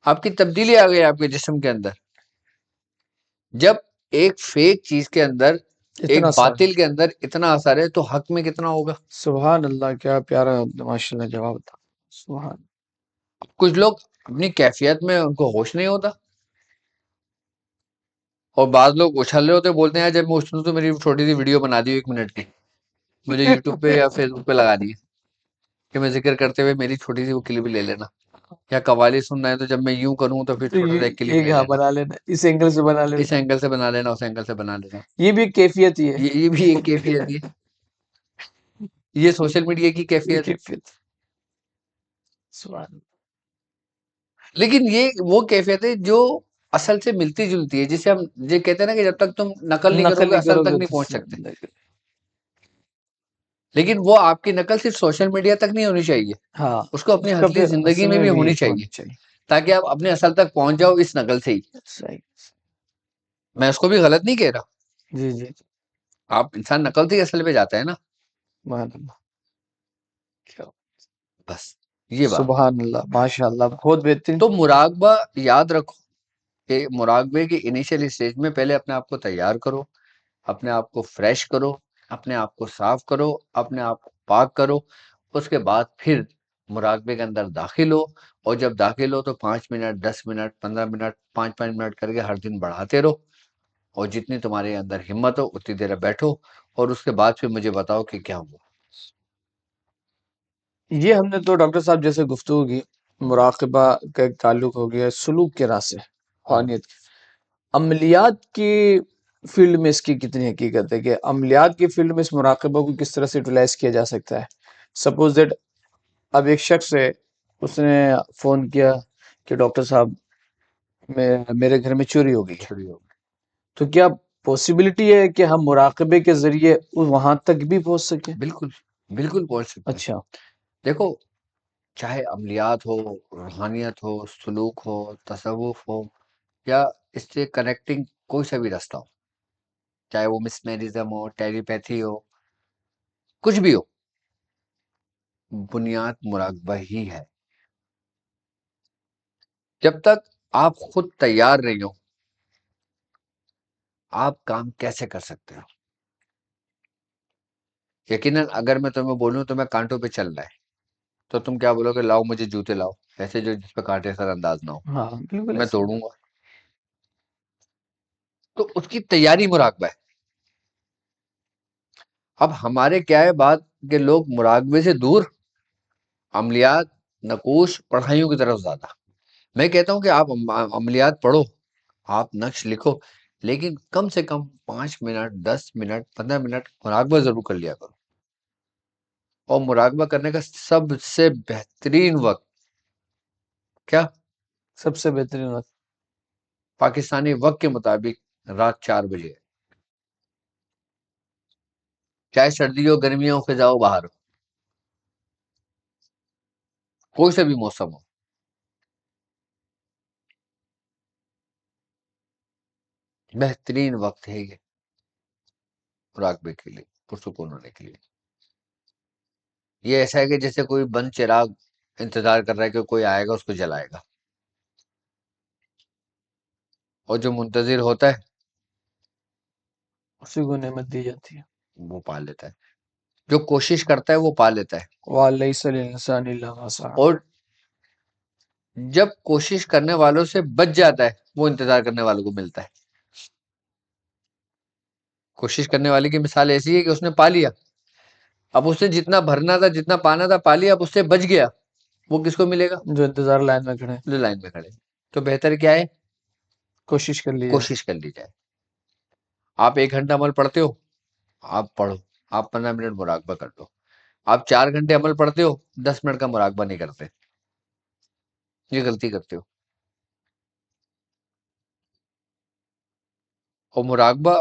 آپ کی تبدیلی آ گئی آپ کے جسم کے اندر. جب ایک فیک چیز کے اندر ایک اتنا سارا باطل کے اندر اتنا اثر ہے تو حق میں کتنا ہوگا. سبحان اللہ، کیا پیارا ماشاء اللہ جواب تھا. سبحان. کچھ لوگ اپنی کیفیت میں ان کو ہوش نہیں ہوتا، اور بعض لوگ اچھل رہے ہوتے بولتے ہیں جب میں اچھلوں تو میری چھوٹی سی ویڈیو بنا دی 1 منٹ کی، مجھے یوٹیوب پہ یا فیس بک پہ لگا دی کہ میں ذکر کرتے ہوئے میری چھوٹی سی وہ کلپ لے لینا، یا قوالی سننا ہے تو جب میں یوں کروں تو پھر تو چھوٹا سا یہ ایک کلپ ایک لے ہاں لینا، بنا لینا، اس اینگل سے بنا اس لینا. اینگل سے بنا لینا، اس اینگل سے بنا لینا. یہ بھی ایک کیفیت ہی ہے. یہ بھی ایک کیفیت ہے، یہ سوشل میڈیا کی یہ کیفیت ہے. کیفیت. سبحان اللہ. لیکن یہ وہ کیفیت ہے جو اصل سے ملتی جلتی ہے، جسے ہم یہ کہتے ہیں نا کہ جب تک تم نقل نہیں کرو نقل گے نہیں اصل کرو تک گے نہیں تو پہنچ سکتے. لیکن وہ آپ کی نقل صرف سوشل میڈیا تک نہیں ہونی چاہیے، ہاں، اس کو اپنی اس کا اصلی پھر زندگی اصل میں بھی ہونی ہونی چاہیے، چاہیے. تاکہ آپ اپنے اصل تک پہنچ جاؤ اس نقل سے ہی. صحیح. میں اس کو بھی غلط نہیں کہہ رہا، جی جی. آپ انسان نقل سے ہی اصل پہ جاتا ہے نا، سبحان اللہ. کیا. بس یہ بات. سبحان اللہ، ماشاء اللہ، بہت بہترین. تو مراقبہ یاد رکھو کہ مراقبے کی انیشیل اسٹیج میں پہلے اپنے آپ کو تیار کرو، اپنے آپ کو فریش کرو، اپنے آپ کو صاف کرو، اپنے آپ کو پاک کرو. اس کے بعد پھر مراقبے کے اندر داخل ہو، اور جب داخل ہو تو 5 منٹ 10 منٹ 15 منٹ 5 منٹ کر کے ہر دن بڑھاتے رہو، اور جتنی تمہارے اندر ہمت ہو اتنی دیر بیٹھو، اور اس کے بعد پھر مجھے بتاؤ کہ کیا ہوا. یہ ہم نے تو ڈاکٹر صاحب جیسے گفتگو کی، مراقبہ کا ایک تعلق ہو گیا سلوک کے راہ سے، روحانیت کی. عملیات کی فیلڈ میں اس کی کتنی حقیقت ہے کہ عملیات کی فیلڈ میں اس مراقبہ کو کس طرح سے یوٹیلائز کیا جا سکتا ہے؟ سپوز دیٹ اب ایک شخص ہے، اس نے فون کیا کہ ڈاکٹر صاحب میرے گھر میں چوری ہو گئی ہے، چھڑی ہو. تو کیا پوسیبلٹی ہے کہ ہم مراقبے کے ذریعے وہاں تک بھی پہنچ سکیں؟ بالکل بالکل پہنچ سکتے ہیں. اچھا. دیکھو، چاہے عملیات ہو، روحانیت ہو، سلوک ہو، تصوف ہو، یا اس سے کنیکٹنگ کوئی سا بھی راستہ ہو، چاہے وہ مسمرزم ہو، ٹیلیپیتھی ہو، کچھ بھی ہو، بنیاد مراقبہ ہی ہے. جب تک آپ خود تیار نہیں ہو، آپ کام کیسے کر سکتے ہو؟ یقیناً اگر میں تمہیں بولوں تو میں کانٹوں پہ چل رہا ہے تو تم کیا بولو گے؟ لاؤ مجھے جوتے لاؤ، ایسے جو جس پہ کانٹے سر انداز نہ ہو، ہاں بالکل میں ایسے. توڑوں گا. تو اس کی تیاری مراقبہ ہے. اب ہمارے کیا ہے بات کہ لوگ مراقبے سے دور، عملیات، نقوش، پڑھائیوں کی طرف زیادہ. میں کہتا ہوں کہ آپ عملیات پڑھو، آپ نقش لکھو، لیکن کم سے کم 5 منٹ 10 منٹ 15 منٹ مراقبہ ضرور کر لیا کرو. اور مراقبہ کرنے کا سب سے بہترین وقت کیا؟ سب سے بہترین وقت پاکستانی وقت کے مطابق رات 4 بجے ہے. چاہے سردی ہو، گرمی ہو، خزاں ہو، باہر ہو، کوئی سا بھی موسم ہو، بہترین وقت ہے یہ مراقبے کے لیے، پرسکون ہونے کے لیے. یہ ایسا ہے کہ جیسے کوئی بند چراغ انتظار کر رہا ہے کہ کوئی آئے گا اس کو جلائے گا، اور جو منتظر ہوتا ہے اسی کو نعمت دی جاتی ہے. وہ پا لیتا ہے، جو کوشش کرتا ہے وہ پا لیتا ہے. وَلَيْسَ لِلْإِنسَانِ إِلَّا مَا سَعَىٰ. اور جب کوشش کرنے والوں سے بچ جاتا ہے وہ انتظار کرنے والوں کو ملتا ہے. کوشش کرنے والے کی مثال ایسی ہے کہ اس نے پا لیا، اب اس نے جتنا بھرنا تھا جتنا پانا تھا پا لیا، اب اس سے بچ گیا، وہ کس کو ملے گا؟ جو انتظار لائن میں کھڑے ہیں. جو لائن میں کھڑے. تو بہتر کیا ہے؟ کوشش کر لی جائے. کوشش کر لی جائے. آپ 1 گھنٹہ عمل پڑھتے ہو، آپ پڑھو. آپ 15 منٹ مراقبہ کر دو. آپ 4 گھنٹے عمل پڑھتے ہو، 10 منٹ کا مراقبہ نہیں کرتے، یہ غلطی کرتے ہو. اور مراقبہ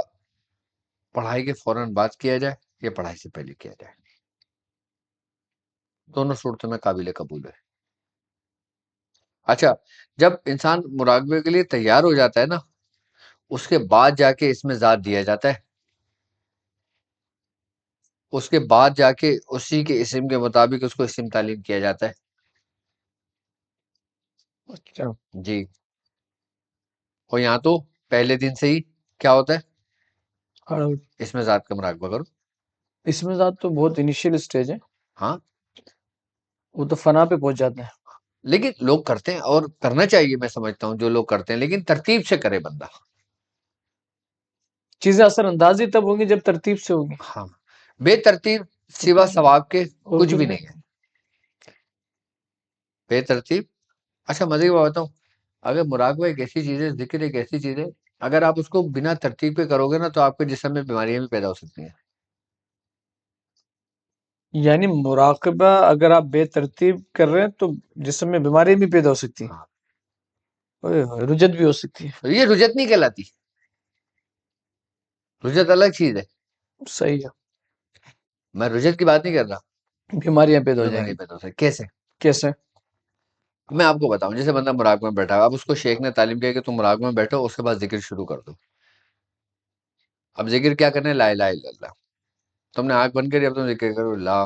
پڑھائی کے فوراً بعد کیا جائے یا پڑھائی سے پہلے کیا جائے، دونوں صورتوں میں قابل قبول ہے. اچھا، جب انسان مراقبے کے لیے تیار ہو جاتا ہے نا، اس کے بعد جا کے اس میں ذات دیا جاتا ہے، اس کے بعد جا کے اسی کے اسم کے مطابق اس کو اسم تعلیم کیا جاتا ہے. اچھا. جی. اور یہاں تو پہلے دن سے ہی کیا ہوتا ہے؟ کھڑا ہو اس میں ذات کا مراقبہ کرو. اس میں ذات تو بہت انیشیل سٹیج ہے، ہاں وہ تو فنا پہ پہنچ جاتے ہیں. لیکن لوگ کرتے ہیں اور کرنا چاہیے، میں سمجھتا ہوں جو لوگ کرتے ہیں، لیکن ترتیب سے کرے بندہ. چیزیں اثر انداز ہی تب ہوں گی جب ترتیب سے ہوگی. ہاں بے ترتیب سوا ثواب کے اور کچھ بھی نہیں ہے. بے ترتیب. اچھا مزے کی بات بتاؤں، اگر مراقبہ ایک ایسی چیز ہے، ذکر ایک ایسی چیز ہے، اگر آپ اس کو بنا ترتیب کے کرو گے نا تو آپ کے جسم میں بیماریاں بھی پیدا ہو سکتی ہیں. یعنی مراقبہ اگر آپ بے ترتیب کر رہے ہیں تو جسم میں بیماریاں بھی پیدا ہو سکتی ہیں، ہاں. اوئے ہوئے، رجت بھی ہو سکتی ہے. یہ رجت نہیں کہلاتی، رجت الگ چیز ہے. صحیح ہے، میں رجت کی بات نہیں کر رہا. بیماریاں پیدا ہو جائیں بیماریاں گی. پیدا ہو سکتی. کیسے؟ کیسے؟ میں آپ کو بتاؤں، جیسے بندہ مراقبہ میں بیٹھا ہے، اب اس کو شیخ نے تعلیم دیا کہ تم مراقبہ میں بیٹھو، اس کے بعد ذکر شروع کر دو. اب ذکر کیا کرنا ہے؟ لا الہ الا اللہ. تم نے آنکھ بند کری، اب تم ذکر کرو لا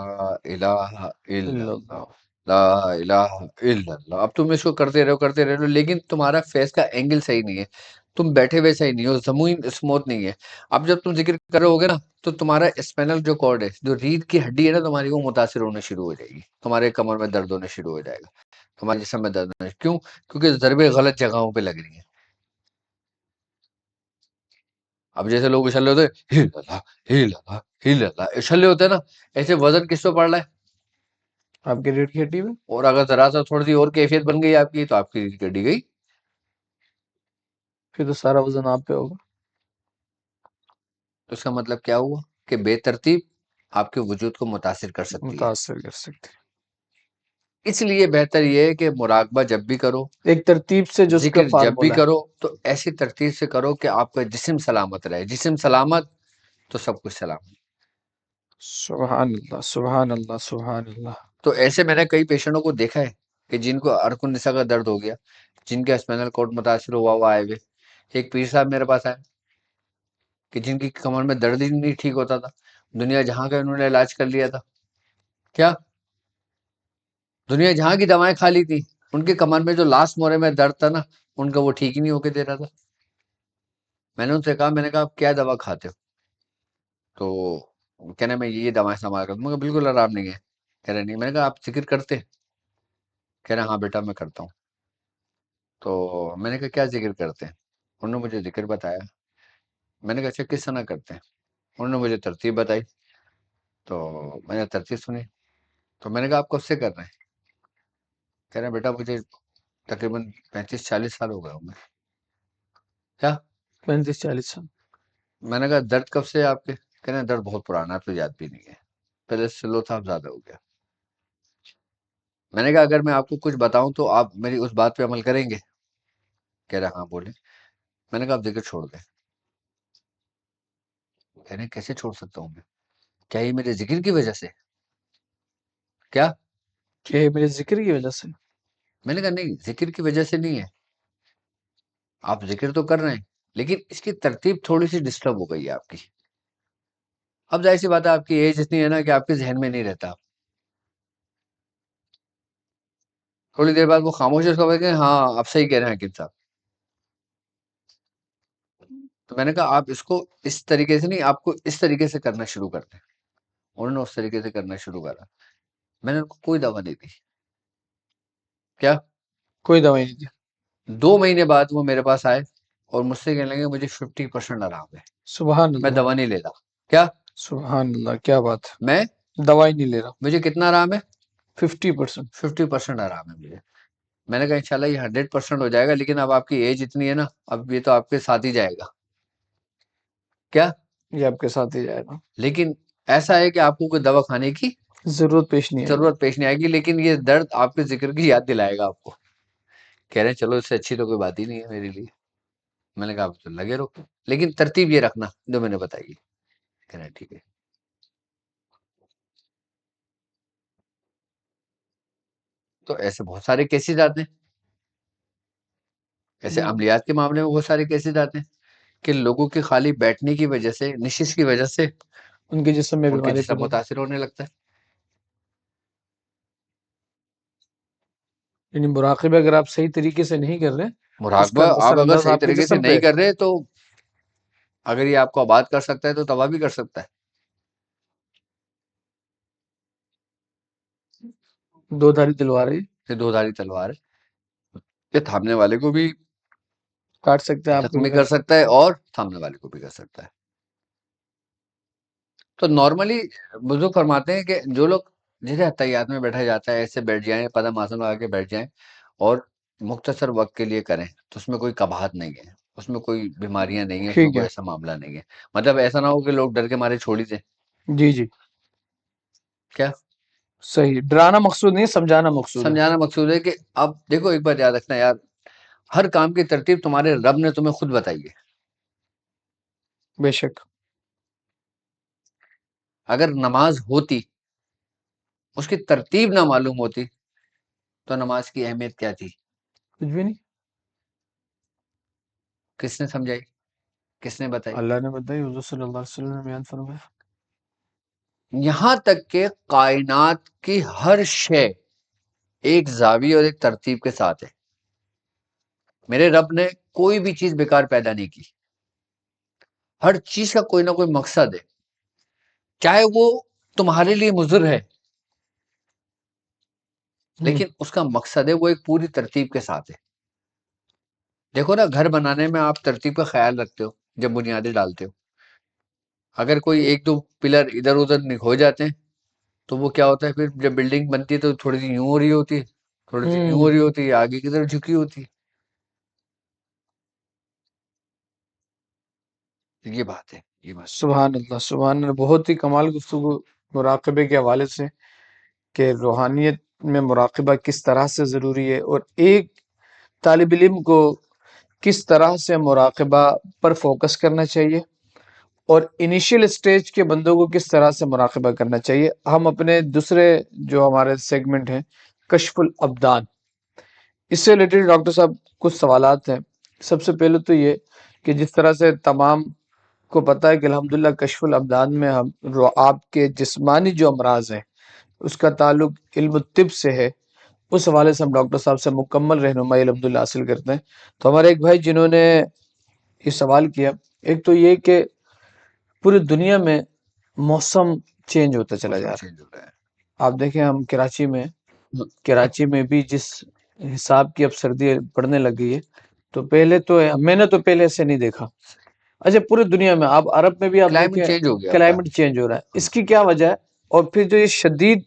الہ الا اللہ، لا الہ الا اللہ. اب تم اس کو کرتے رہو، لیکن تمہارا فیس کا اینگل صحیح نہیں ہے، تم بیٹھے ہوئے صحیح نہیں ہو، زمین اسموتھ نہیں ہے. اب جب تم ذکر کر رہے ہوگے نا تو تمہارا اسپینل جو کارڈ ہے، جو ریڑھ کی ہڈی ہے نا تمہاری، وہ متاثر ہونے شروع ہو جائے گی. تمہارے کمر میں درد ہونے شروع ہو جائے گا، تمہارے جسم میں درد ہونے. کیوں؟ کیونکہ ضربیں غلط جگہوں پہ لگ رہی ہیں. اب جیسے لوگ اچھلے ہوتے ہیں، ہل اللہ ہل اللہ ہل اللہ، اچھلے ہوتے ہیں نا، ایسے وزن کس پہ پڑ رہا ہے؟ آپ کی ریڑھ کی ہڈی میں. اور اگر ذرا سا تھوڑی سی اور کیفیت بن گئی آپ کی تو آپ کی ریڑھ کی ہڈی گئی. پھر تو سارا وزن آپ پہ ہوگا. تو اس کا مطلب کیا ہوا کہ بے ترتیب آپ کے وجود کو متاثر کر سکتی ہے. متاثر کر سکتے ہیں. اس لیے بہتر یہ ہے کہ مراقبہ جب بھی کرو، ایک ترتیب سے جو اس کا ذکر جب بھی فارمولا ہے. کرو، تو ایسی ترتیب سے کرو کہ آپ کا جسم سلامت رہے. جسم سلامت تو سب کچھ سلامت. سبحان اللہ سبحان اللہ سبحان اللہ. تو ایسے میں نے کئی پیشنٹوں کو دیکھا ہے کہ جن کو ارکن نسا کا درد ہو گیا، جن کا اسپینل کارڈ متاثر ہوا ہوا آئے ہوئے. ایک پیر صاحب میرے پاس آئے کہ جن کی کمر میں درد ہی نہیں ٹھیک ہوتا تھا، دنیا جہاں کا انہوں نے علاج کر لیا تھا. کیا؟ دنیا جہاں کی دوائیں کھا لی تھی، ان کے کمر میں جو لاسٹ مورے میں درد تھا نا، ان کا وہ ٹھیک ہی نہیں ہو کے دے رہا تھا. میں نے ان سے کہا، میں نے کہا آپ کیا دوا کھاتے ہو؟ تو کہنا میں یہ دوا استعمال کرتا ہوں. میں کہا بالکل آرام نہیں ہے. کہہ رہے نہیں. میں نے کہا آپ ذکر کرتے؟ کہہ رہے ہاں بیٹا میں کرتا ہوں. تو میں نے کہا کیا ذکر کرتے ہیں؟ انہوں نے مجھے ذکر بتایا. میں نے کہا اچھا کس طرح کرتے ہیں؟ انہوں نے مجھے ترتیب بتائی. تو میں نے ترتیب سنی. تو میں نے کہا آپ کب سے کر رہے ہیں؟ کہہ رہے ہیں بیٹا مجھے تقریباً 35-40 سال ہو گئے ہوں گے. کیا؟ 35-40 سال. میں نے کہا درد کب سے آپ کے؟ کہہ رہے ہیں درد بہت پرانا ہے، تو یاد بھی نہیں ہے، پہلے سلو تھا اب زیادہ ہو گیا. میں نے کہا اگر میں آپ کو کچھ بتاؤں تو آپ میری اس بات پہ عمل کریں گے؟ کہہ رہے ہاں بولے. میں نے کہا آپ ذکر چھوڑ دیں. کہہ رہے ہیں کیسے چھوڑ سکتا ہوں میں؟ کیا یہ میرے ذکر کی وجہ سے؟ کیا؟ کہ میرے ذکر کی وجہ سے. میں نے کہا نہیں، ذکر کی وجہ سے نہیں ہے. آپ ذکر تو کر رہے ہیں، لیکن اس کی ترتیب تھوڑی سی ڈسٹرب ہو گئی ہے آپ کی. اب ظاہر سی بات ہے آپ کی ایج اتنی ہے نا کہ آپ کے ذہن میں نہیں رہتا. تھوڑی دیر بعد وہ خاموش ہو گئے، ہاں آپ صحیح کہہ رہے ہیں حکیم صاحب. تو میں نے کہا آپ اس کو اس طریقے سے نہیں، آپ کو اس طریقے سے کرنا شروع کر دیں. انہوں نے اس طریقے سے کرنا شروع کرا. میں نے ان کو کوئی دوا نہیں دی. کیا؟ کوئی دوائی نہیں دی. 2 مہینے بعد وہ میرے پاس آئے اور مجھ سے کہنے لگے مجھے 50% آرام ہے، سبحان میں اللہ دوا نہیں لیتا. کیا؟ سبحان اللہ، کیا بات ہے. میں دوائی نہیں لے رہا. مجھے کتنا آرام ہے؟ 50%. 50% آرام ہے مجھے. میں نے کہا انشاءاللہ یہ 100% ہو جائے گا، لیکن اب آپ کی ایج اتنی ہے نا، اب یہ تو آپ کے ساتھ ہی جائے گا. کیا؟ یہ آپ کے ساتھ ہی جائے گا. لیکن ایسا ہے کہ آپ کو کوئی دوا کھانے کی ضرورت پیش نہیں آئے گی. ضرورت پیش نہیں آئے گی، لیکن یہ درد آپ کے ذکر کی یاد دلائے گا آپ کو. کہہ رہے ہیں چلو اس سے اچھی تو کوئی بات ہی نہیں ہے میرے لیے. میں نے کہا آپ تو لگے رہو، لیکن ترتیب یہ رکھنا جو میں نے بتائی. کہہ رہے ہیں ٹھیک ہے. تو ایسے بہت سارے کیسز آتے ہیں، ایسے عملیات کے معاملے میں بہت سارے کیسز آتے ہیں کہ لوگوں کی خالی بیٹھنے کی وجہ سے، نشست کی وجہ سے ان کے جسم میں ان کے بیماری جسم متاثر ہونے لگتا ہے. یعنی مراقبہ اگر آپ صحیح طریقے سے نہیں کر رہے، اس کا مراقبہ اثر آپ اگر انداز صحیح آپ کے طریقے سے جسم نہیں پہ. کر رہے تو اگر یہ آپ کو آباد کر سکتا ہے تو تباہ بھی کر سکتا ہے. دو دھاری تلوار ہے، یہ دو دھاری تلوار ہے، یہ تھامنے والے کو بھی کاٹ سکتے ہیں، آپ کو ختم بھی بھی کر سکتا ہے اور تھامنے والے کو بھی کر سکتا ہے. تو نارملی بزرگ فرماتے ہیں کہ جو لوگ جیسے حتیات میں بیٹھا جاتا ہے ایسے بیٹھ جائیں، قدم آسن لگا کے بیٹھ جائیں اور مختصر وقت کے لیے کریں تو اس میں کوئی قباحت نہیں ہے، اس میں کوئی بیماریاں نہیں ہیں، اس میں ٹھیک کوئی ہے. ایسا معاملہ نہیں ہے. مطلب ایسا نہ ہو کہ لوگ ڈر کے مارے چھوڑ ہی دیں. جی جی، کیا صحیح. ڈرانا مقصود نہیں، سمجھانا مقصود ہے. سمجھانا مقصود ہے کہ اب دیکھو ایک بات یاد رکھنا یار، ہر کام کی ترتیب تمہارے رب نے تمہیں خود بتائی ہے. بے شک. اگر نماز ہوتی، اس کی ترتیب نہ معلوم ہوتی تو نماز کی اہمیت کیا تھی؟ کچھ بھی نہیں. کس نے سمجھائی، کس نے بتائی؟ اللہ نے بتائی، حضور صلی اللہ علیہ وسلم نے بیان فرمایا. یہاں تک کہ کائنات کی ہر شے ایک زاویے اور ایک ترتیب کے ساتھ ہے. میرے رب نے کوئی بھی چیز بیکار پیدا نہیں کی، ہر چیز کا کوئی نہ کوئی مقصد ہے، چاہے وہ تمہارے لیے مضر ہے لیکن اس کا مقصد ہے، وہ ایک پوری ترتیب کے ساتھ ہے. دیکھو نا، گھر بنانے میں آپ ترتیب کا خیال رکھتے ہو جب بنیادیں ڈالتے ہو. اگر کوئی ایک دو پلر ادھر ادھر ہو جاتے ہیں تو وہ کیا ہوتا ہے، پھر جب بلڈنگ بنتی ہے تو تھوڑی سی یوں ہو رہی ہوتی ہے، تھوڑی سی یوں ہو رہی ہوتی ہے، آگے کی طرف جھکی ہوتی ہے. یہ بات ہے، یہ بات ہے. سبحان اللہ، سبحان اللہ. بہت ہی کمال گفتگو مراقبے کے حوالے سے، کہ روحانیت میں مراقبہ کس طرح سے ضروری ہے، اور ایک طالب علم کو کس طرح سے مراقبہ پر فوکس کرنا چاہیے، اور انیشیل اسٹیج کے بندوں کو کس طرح سے مراقبہ کرنا چاہیے. ہم اپنے دوسرے جو ہمارے سیگمنٹ ہیں، کشف الابدان، اس سے ریلیٹڈ ڈاکٹر صاحب کچھ سوالات ہیں. سب سے پہلے تو یہ کہ جس طرح سے تمام کو پتہ ہے کہ الحمدللہ کشف الابدان میں ہم آپ کے جسمانی جو امراض ہیں اس کا تعلق علم الطب سے ہے، اس حوالے سے ہم ڈاکٹر صاحب سے مکمل رہنمائی الحمدللہ حاصل کرتے ہیں. تو ہمارے ایک بھائی جنہوں نے یہ سوال کیا، ایک تو یہ کہ پوری دنیا میں موسم چینج ہوتا چلا موسم جا رہا ہے. چینج ہو رہا ہے. آپ دیکھیں، ہم کراچی میں بھی جس حساب کی اب سردی پڑنے لگ گئی ہے، تو پہلے تو میں نے تو پہلے ایسے نہیں دیکھا. اچھا، پوری دنیا میں، آپ عرب میں بھی آپ کلائمیٹ دیکھیں چینج ہو گیا ہوتا کلائمیٹ چینج ہو رہا ہے. اس کی کیا وجہ ہے؟ اور پھر جو یہ شدید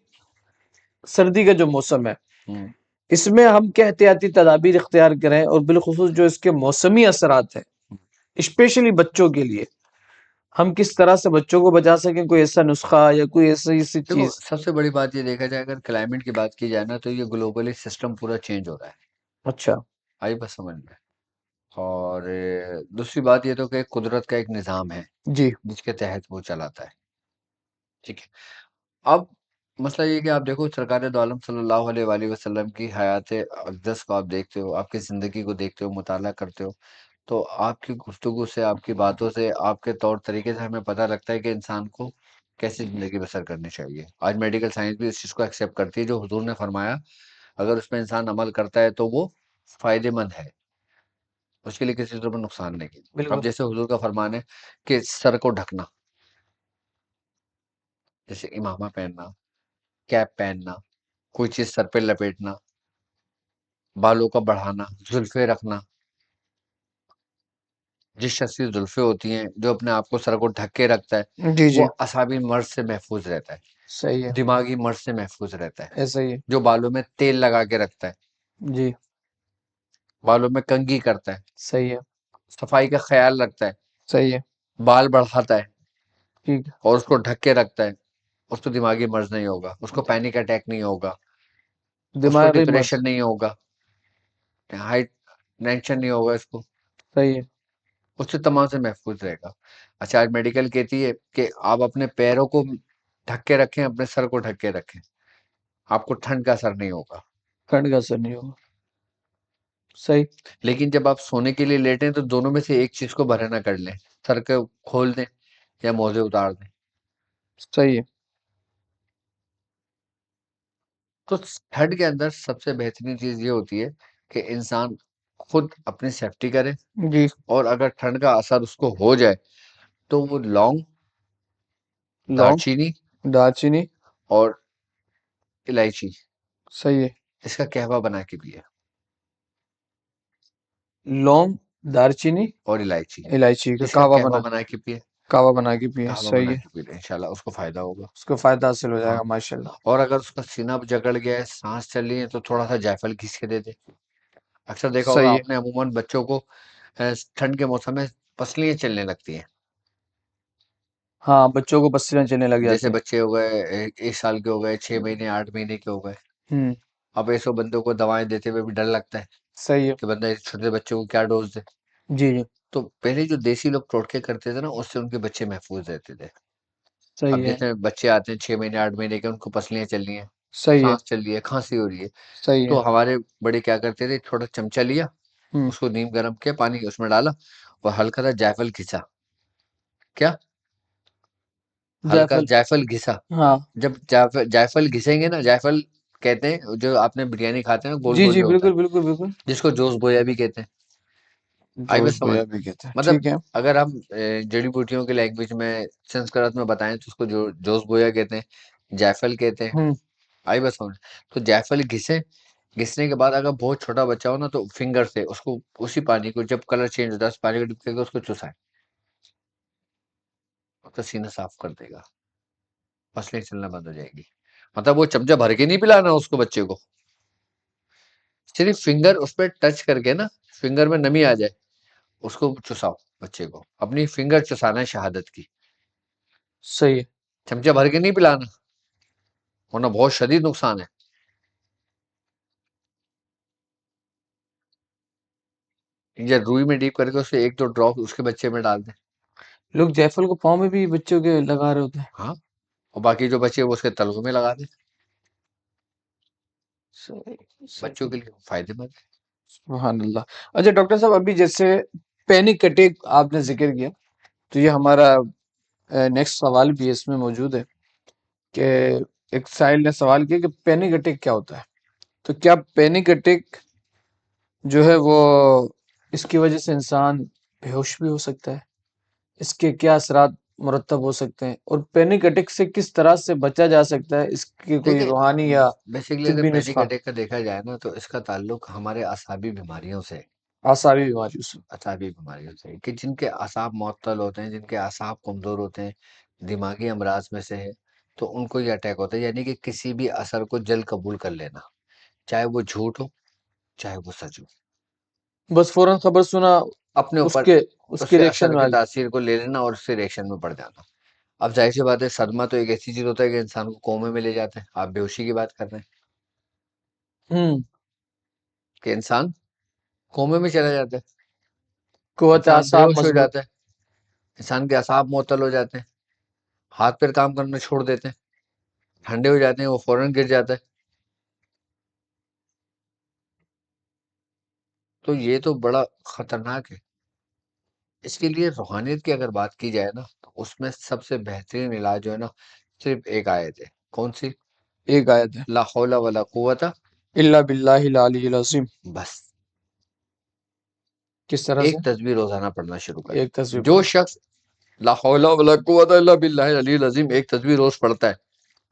سردی کا جو موسم ہے، ہے. اس میں ہم کیا احتیاطی تدابیر اختیار کریں، اور بالخصوص جو اس کے موسمی اثرات ہیں اسپیشلی بچوں کے لیے، ہم کس طرح سے بچوں کو بچا سکیں؟ کوئی ایسا نسخہ یا کوئی ایسی دیکھو چیز؟ سب سے بڑی بات یہ دیکھا جائے، اگر کلائمیٹ کی بات کی جائے نا تو یہ گلوبلی سسٹم پورا چینج ہو رہا ہے. اچھا. آئی بس سمجھ میں. اور دوسری بات یہ تو کہ قدرت کا ایک نظام ہے جی جس کے تحت وہ چلاتا ہے. ٹھیک ہے. اب مسئلہ یہ کہ آپ دیکھو سرکار دو عالم صلی اللہ علیہ وآلہ وسلم کی حیات اقدس کو آپ دیکھتے ہو، آپ کی زندگی کو دیکھتے ہو، مطالعہ کرتے ہو، تو آپ کی گفتگو سے، آپ کی باتوں سے، آپ کے طور طریقے سے ہمیں پتہ لگتا ہے کہ انسان کو کیسی زندگی بسر کرنی چاہیے. آج میڈیکل سائنس بھی اس چیز کو ایکسیپٹ کرتی ہے، جو حضور نے فرمایا اگر اس میں انسان عمل کرتا ہے تو وہ فائدے مند ہے، اس کے لیے کسی طرح نقصان نہیں. اب بالکل. جیسے حضور کا فرمان ہے کہ سر کو ڈھکنا، جیسے امامہ پہننا، کیپ پہننا، کوئی چیز سر پہ لپیٹنا، بالوں کا بڑھانا، زلفے رکھنا. جس شخص کی زلفے ہوتی ہیں، جو اپنے آپ کو سر کو ڈھک کے رکھتا ہے، جی جی، وہ اعصابی مرض سے محفوظ رہتا ہے، صحیح ہے، دماغی مرض سے محفوظ رہتا ہے. ایسا ہی ہے. جو بالوں میں تیل لگا کے رکھتا ہے، جی، بالوں میں کنگھی کرتا ہے، صحیح ہے، صفائی کا خیال رکھتا ہے، صحیح ہے. بال بڑھاتا ہے ٹھیک ہے. اور اس کو ڈھک کے رکھتا ہے، اس کو دماغی مرض نہیں ہوگا، اس کو پینک اٹیک نہیں ہوگا، اس کو دماغی مرض، ڈپریشن نہیں ہوگا، ہائٹ ٹینشن نہیں ہوگا، اس کو، صحیح ہے. اس سے تمام سے محفوظ رہے گا. اچھا، آج میڈیکل کہتی ہے کہ آپ اپنے پیروں کو ڈھک کے رکھیں، اپنے سر کو ڈھک کے رکھیں، آپ کو ٹھنڈ کا اثر نہیں ہوگا. ٹھنڈ کا اثر نہیں ہوگا. صحیح. لیکن جب آپ سونے کے لیے لیٹیں تو دونوں میں سے ایک چیز کو برہنہ کر لیں، سر کو کھول دیں یا موزے اتار دیں. صحیح ہے. تو ٹھنڈ کے اندر سب سے بہترین چیز یہ ہوتی ہے کہ انسان خود اپنی سیفٹی کرے، جی اور اگر ٹھنڈ کا اثر اس کو ہو جائے تو وہ لونگ، لونگ، دارچینی دار چینی، اور الائچی، صحیح ہے. اس کا قہوہ بنا کے پیے، لونگ، دار چینی، اور الائچی، الائچی کا اس کا کعوہ قہوہ بنا، بنا کے پیے، کعوہ بنا کے پیے. قہوہ صحیح بنا ہے، کے پیے، انشاءاللہ اس کو فائدہ ہوگا. اس کو فائدہ حاصل ہو جائے ہاں، گا ماشاءاللہ. اور اگر اس کا سینہ جکڑ گیا ہے، سانس چل رہی ہے، تو تھوڑا سا جائفل گھس کے دے دے. اکثر دیکھا ہوگا صحیح ہے. آپ نے عموماً بچوں کو ٹھنڈ کے موسم میں پسلیاں چلنے لگتی ہیں. ہاں، بچوں کو پسیاں چلنے لگ جیسے جاتے ہیں. بچے ہو گئے 1 سال کے، ہو گئے 6 مہینے، 8 مہینے کے ہو گئے، ہوں، اب ایسے بندوں کو دوائیں دیتے ہوئے بھی ڈر لگتا ہے صحیح ہے. کہ بندہ اس چھوٹے بچوں کو کیا ڈوز دے. جی جی، تو پہلے جو دیسی لوگ ٹوٹکے کرتے تھے نا، اس سے ان کے بچے محفوظ رہتے تھے. اب صحیح ہے. جتنے بچے آتے ہیں 6 مہینے 8 مہینے کے، ان کو پسلیاں چل رہی ہیں، صحیح ہے. سانس چل رہی ہے، کھانسی ہو رہی ہے، صحیح ہے. تو ہمارے بڑے کیا کرتے تھے، چھوٹا چمچہ لیا، ہوں، اس کو نیم گرم کیا، پانی اس میں ڈالا اور ہلکا سا جائفل گھسا. کیا؟ ہلکا جعفل. جائفل گھسا. ہاں، جب جائفل گھسیں گے نا، جائفل کہتے ہیں جو آپ نے بریانی کھاتے ہیں نا، گول جی گول جی، جو ہوتا بالکل ہے، بالکل بالکل. جس کو جوز بویا بھی کہتے ہیں. آئی جوش بس سمجھ، بویا بھی کہتے ہیں، مطلب ٹھیک ہے. اگر ہم جڑی بوٹیوں کی لینگویج میں، سنسکرت میں بتائیں تو اس کو جوز بویا کہتے ہیں، جائفل کہتے ہیں. ہوں، آئی بس سمجھ. تو جائفل گھسنے کے بعد اگر بہت چھوٹا بچہ ہو نا، تو فنگر سے اس کو، اسی پانی کو جب کلر چینج ہوتا ہے، اس پانی کو ڈپ کر کے اس کو چسائے، تو سینہ صاف کر دے گا، پسلیاں چلنا بند ہو جائے گی. مطلب وہ چمچہ بھر کے نہیں پلانا اس کو، بچے کو صرف فنگر اس پہ ٹچ کر کے نا، فنگر میں نمی آ جائے، اس کو چساؤ. بچے کو اپنی فنگر چسانا ہے شہادت کی، صحیح ہے. چمچہ بھر کے نہیں پلانا، ورنہ بہت شدید نقصان ہے. یا روئی میں ڈیپ کر کے اسے 1-2 ڈراپ اس کے بچے میں ڈال دیں. لوگ جیفل کو پاؤں میں بھی بچوں کے لگا رہے ہوتے ہیں. ہاں، اور باقی جو بچے وہ اس کے تلووں میں لگا دیں، صحیح بچوں صحیح. کے لیے فائدے مند ہے. سبحان اللہ. اچھا ڈاکٹر صاحب، ابھی جیسے پینک اٹیک آپ نے ذکر کیا، تو یہ ہمارا نیکسٹ سوال بھی اس میں موجود ہے کہ ایک سائل نے سوال کیا کہ پینک اٹیک کیا ہوتا ہے. تو کیا پینک اٹیک جو ہے وہ اس کی وجہ سے انسان بے ہوش بھی ہو سکتا ہے؟ اس کے کیا اثرات مرتب ہو سکتے ہیں، اور پینک اٹیک سے کس طرح سے بچا جا سکتا ہے؟ اس کے کوئی دیکھیں، روحانی یا بیسیکلی اگر طبی پینک نسخہ؟ اٹیک کا دیکھا جائے نا، تو اس کا تعلق ہمارے اعصابی بیماریوں سے، اعصابی بیماریوں سے. اعصابی بیماریوں سے، کہ جن کے اعصاب معطل ہوتے ہیں، جن کے اعصاب کمزور ہوتے ہیں، دماغی امراض میں سے ہے، تو ان کو یہ اٹیک ہوتا ہے. یعنی کہ کسی بھی اثر کو جلد قبول کر لینا، چاہے وہ جھوٹ ہو، چاہے وہ سچ ہو، بس فوراً خبر سنا، اپنے اس اوپر کے اس اس کے کے ریئیکشن اثر میں کی آ جائے. تاثیر کو لے لینا اور اس سے ریئیکشن میں پڑ جانا. اب ظاہر سی بات ہے، صدمہ تو ایک ایسی چیز ہوتا ہے کہ انسان کو کومے میں لے جاتا ہے. آپ بے ہوشی کی بات کر رہے ہیں ہوں، کہ انسان کومے میں چلا جاتا ہے، قوت انسان بے اعصاب ہوش ہو مضبوط. جاتا ہے، انسان کے اعصاب معطل ہو جاتے ہیں، ہاتھ پیر کام کرنا چھوڑ دیتے ہیں، ٹھنڈے ہو جاتے ہیں، وہ فوراً گر جاتا ہے. تو یہ تو بڑا خطرناک ہے. اس کے لیے روحانیت کی اگر بات کی جائے نا، تو اس میں سب سے بہترین علاج جو ہے نا، صرف ایک آیت ہے. کون سی؟ ایک آیت ہے، لا حول ولا قوت. الا باللہ العلی العظیم. بس کس طرح سے؟ ایک تصویر روزانہ پڑھنا شروع کریں. ایک تصویر جو پڑھ. شخص لا حول ولا قوت الا باللہ العلی العظیم ایک تصویر روز پڑھتا ہے،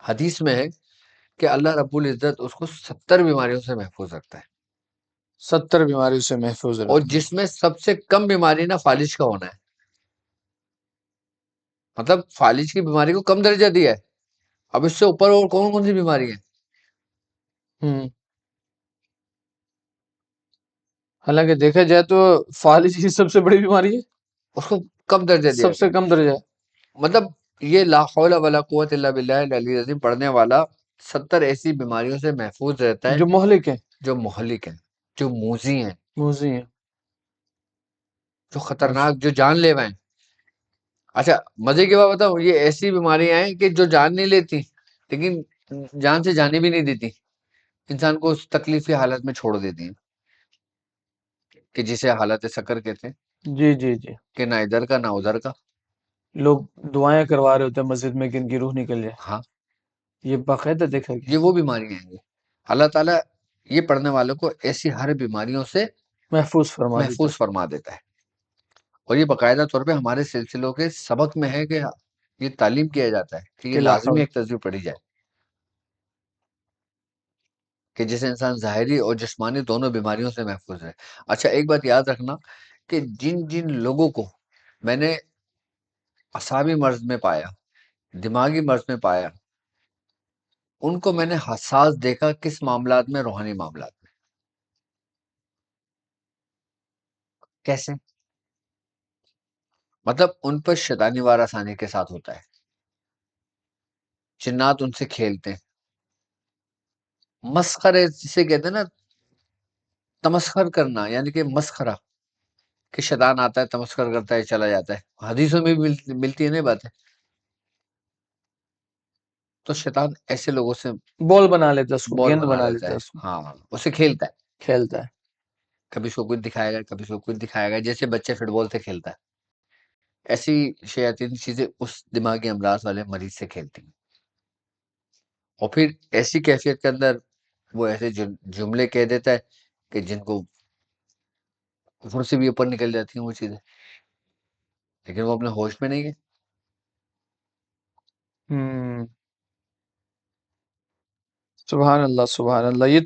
حدیث میں ہے کہ اللہ رب العزت اس کو 70 بیماریوں سے محفوظ رکھتا ہے. 70 بیماریوں سے محفوظ اور رکھتا ہے. جس میں سب سے کم بیماری نا فالج کا ہونا ہے. مطلب فالج کی بیماری کو کم درجہ دیا ہے. اب اس سے اوپر اور کون کون سی بیماری ہے؟ ہوں، حالانکہ دیکھا جائے تو فالج ہی سب سے بڑی بیماری ہے، اس کو کم درجہ دیا سب سے گیا. کم درجہ ہے. مطلب یہ لا حول ولا قوت الا باللہ العلی العظیم پڑھنے والا 70 ایسی بیماریوں سے محفوظ رہتا ہے جو مہلک ہیں، جو مہلک ہیں، جو موذی ہیں، موذی ہیں. جو خطرناک، جو جان لیوا ہیں. اچھا مزے کی بات بتاؤ، یہ ایسی بیماریاں ہیں کہ جو جان نہیں لیتی، لیکن جان سے جانے بھی نہیں دیتی، انسان کو اس تکلیف کی حالت میں چھوڑ دیتی ہیں، کہ جسے حالت سکر کہتے ہیں، جی جی جی. کہ نہ ادھر کا نہ ادھر کا. لوگ دعائیں کروا رہے ہوتے ہیں مسجد میں کہ ان کی روح نکل جائے. ہاں، یہ باقاعدہ دیکھا گیا. یہ وہ بیماریاں ہیں. اللہ تعالیٰ یہ پڑھنے والوں کو ایسی ہر بیماریوں سے محفوظ فرما دیتا محفوظ فرما دیتا ہے. اور یہ باقاعدہ طور پہ ہمارے سلسلوں کے سبق میں ہے کہ یہ تعلیم کیا جاتا ہے کہ یہ کہ لا لازمی حول۔ ایک تصویر پڑھی جائے کہ جس سے انسان ظاہری اور جسمانی دونوں بیماریوں سے محفوظ ہے۔ اچھا ایک بات یاد رکھنا کہ جن جن لوگوں کو میں نے اعصابی مرض میں پایا، دماغی مرض میں پایا، ان کو میں نے حساس دیکھا کس معاملات میں؟ روحانی معاملات میں۔ کیسے؟ مطلب ان پر شیطانی وار آسانی کے ساتھ ہوتا ہے، جنات ان سے کھیلتے ہیں، مسخرے جسے کہتے ہیں نا، تمسخر کرنا، یعنی کہ مسخرہ، کہ شیطان آتا ہے تمسخر کرتا ہے چلا جاتا ہے، حدیثوں میں بھی ملتی ہے نا باتیں۔ تو شیطان ایسے لوگوں سے بول بنا لیتا ہے اس کو، بال گیند بنا بنا لیتا لیتا ہے، ہے اس کو، ہاں اسے کھیلتا ہے، کھیلتا ہے۔ کبھی اس کو کچھ دکھائے گا، کبھی اس کو کچھ دکھائے گا، جیسے بچے فٹ بال سے کھیلتا ہے، ایسی شیاطین چیزیں اس دماغی امراض والے مریض سے کھیلتی ہیں، اور پھر ایسی کیفیت کے اندر وہ ایسے جملے کہہ دیتا ہے کہ جن کو گھر سے بھی اوپر نکل جاتی ہیں وہ چیزیں، لیکن وہ اپنے ہوش میں نہیں ہے۔ ہوں، سبحان اللہ سبحان اللہ۔ یہ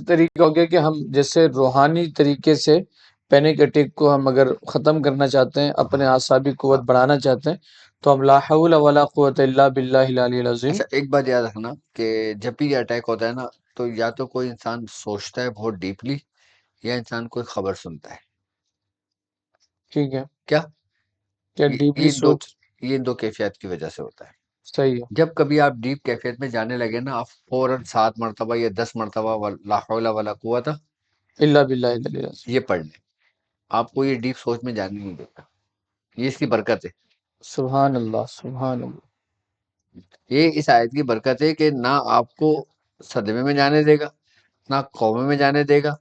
طریقہ ہو گیا کہ ہم جیسے روحانی طریقے سے پینک اٹیک کو ہم اگر ختم کرنا چاہتے ہیں، اپنے اعصابی قوت بڑھانا چاہتے ہیں، تو ہم لا حول ولا قوت الا باللہ العلی العظیم۔ اچھا ایک بات یاد رکھنا کہ جب بھی یہ اٹیک ہوتا ہے نا، تو یا تو کوئی انسان سوچتا ہے بہت ڈیپلی، یا انسان کوئی خبر سنتا ہے۔ ٹھیک ہے، کیا کیا یہ ڈیپلی سوچ؟ یہ ان دو کیفیات کی وجہ سے ہوتا ہے۔ صحیح ہے، جب کبھی آپ ڈیپ کیفیت میں جانے لگے نا، آپ فوراً 7 مرتبہ یا 10 مرتبہ لا حول ولا قوت الا باللہ العلی العظیم۔ یہ پڑھ لیں، آپ کو یہ ڈیپ سوچ میں جانے نہیں دیتا، یہ اس کی برکت ہے۔ سبحان اللہ سبحان اللہ۔ یہ اس آیت کی برکت ہے کہ نہ آپ کو صدمے میں جانے دے گا، نہ قومے میں جانے دے گا،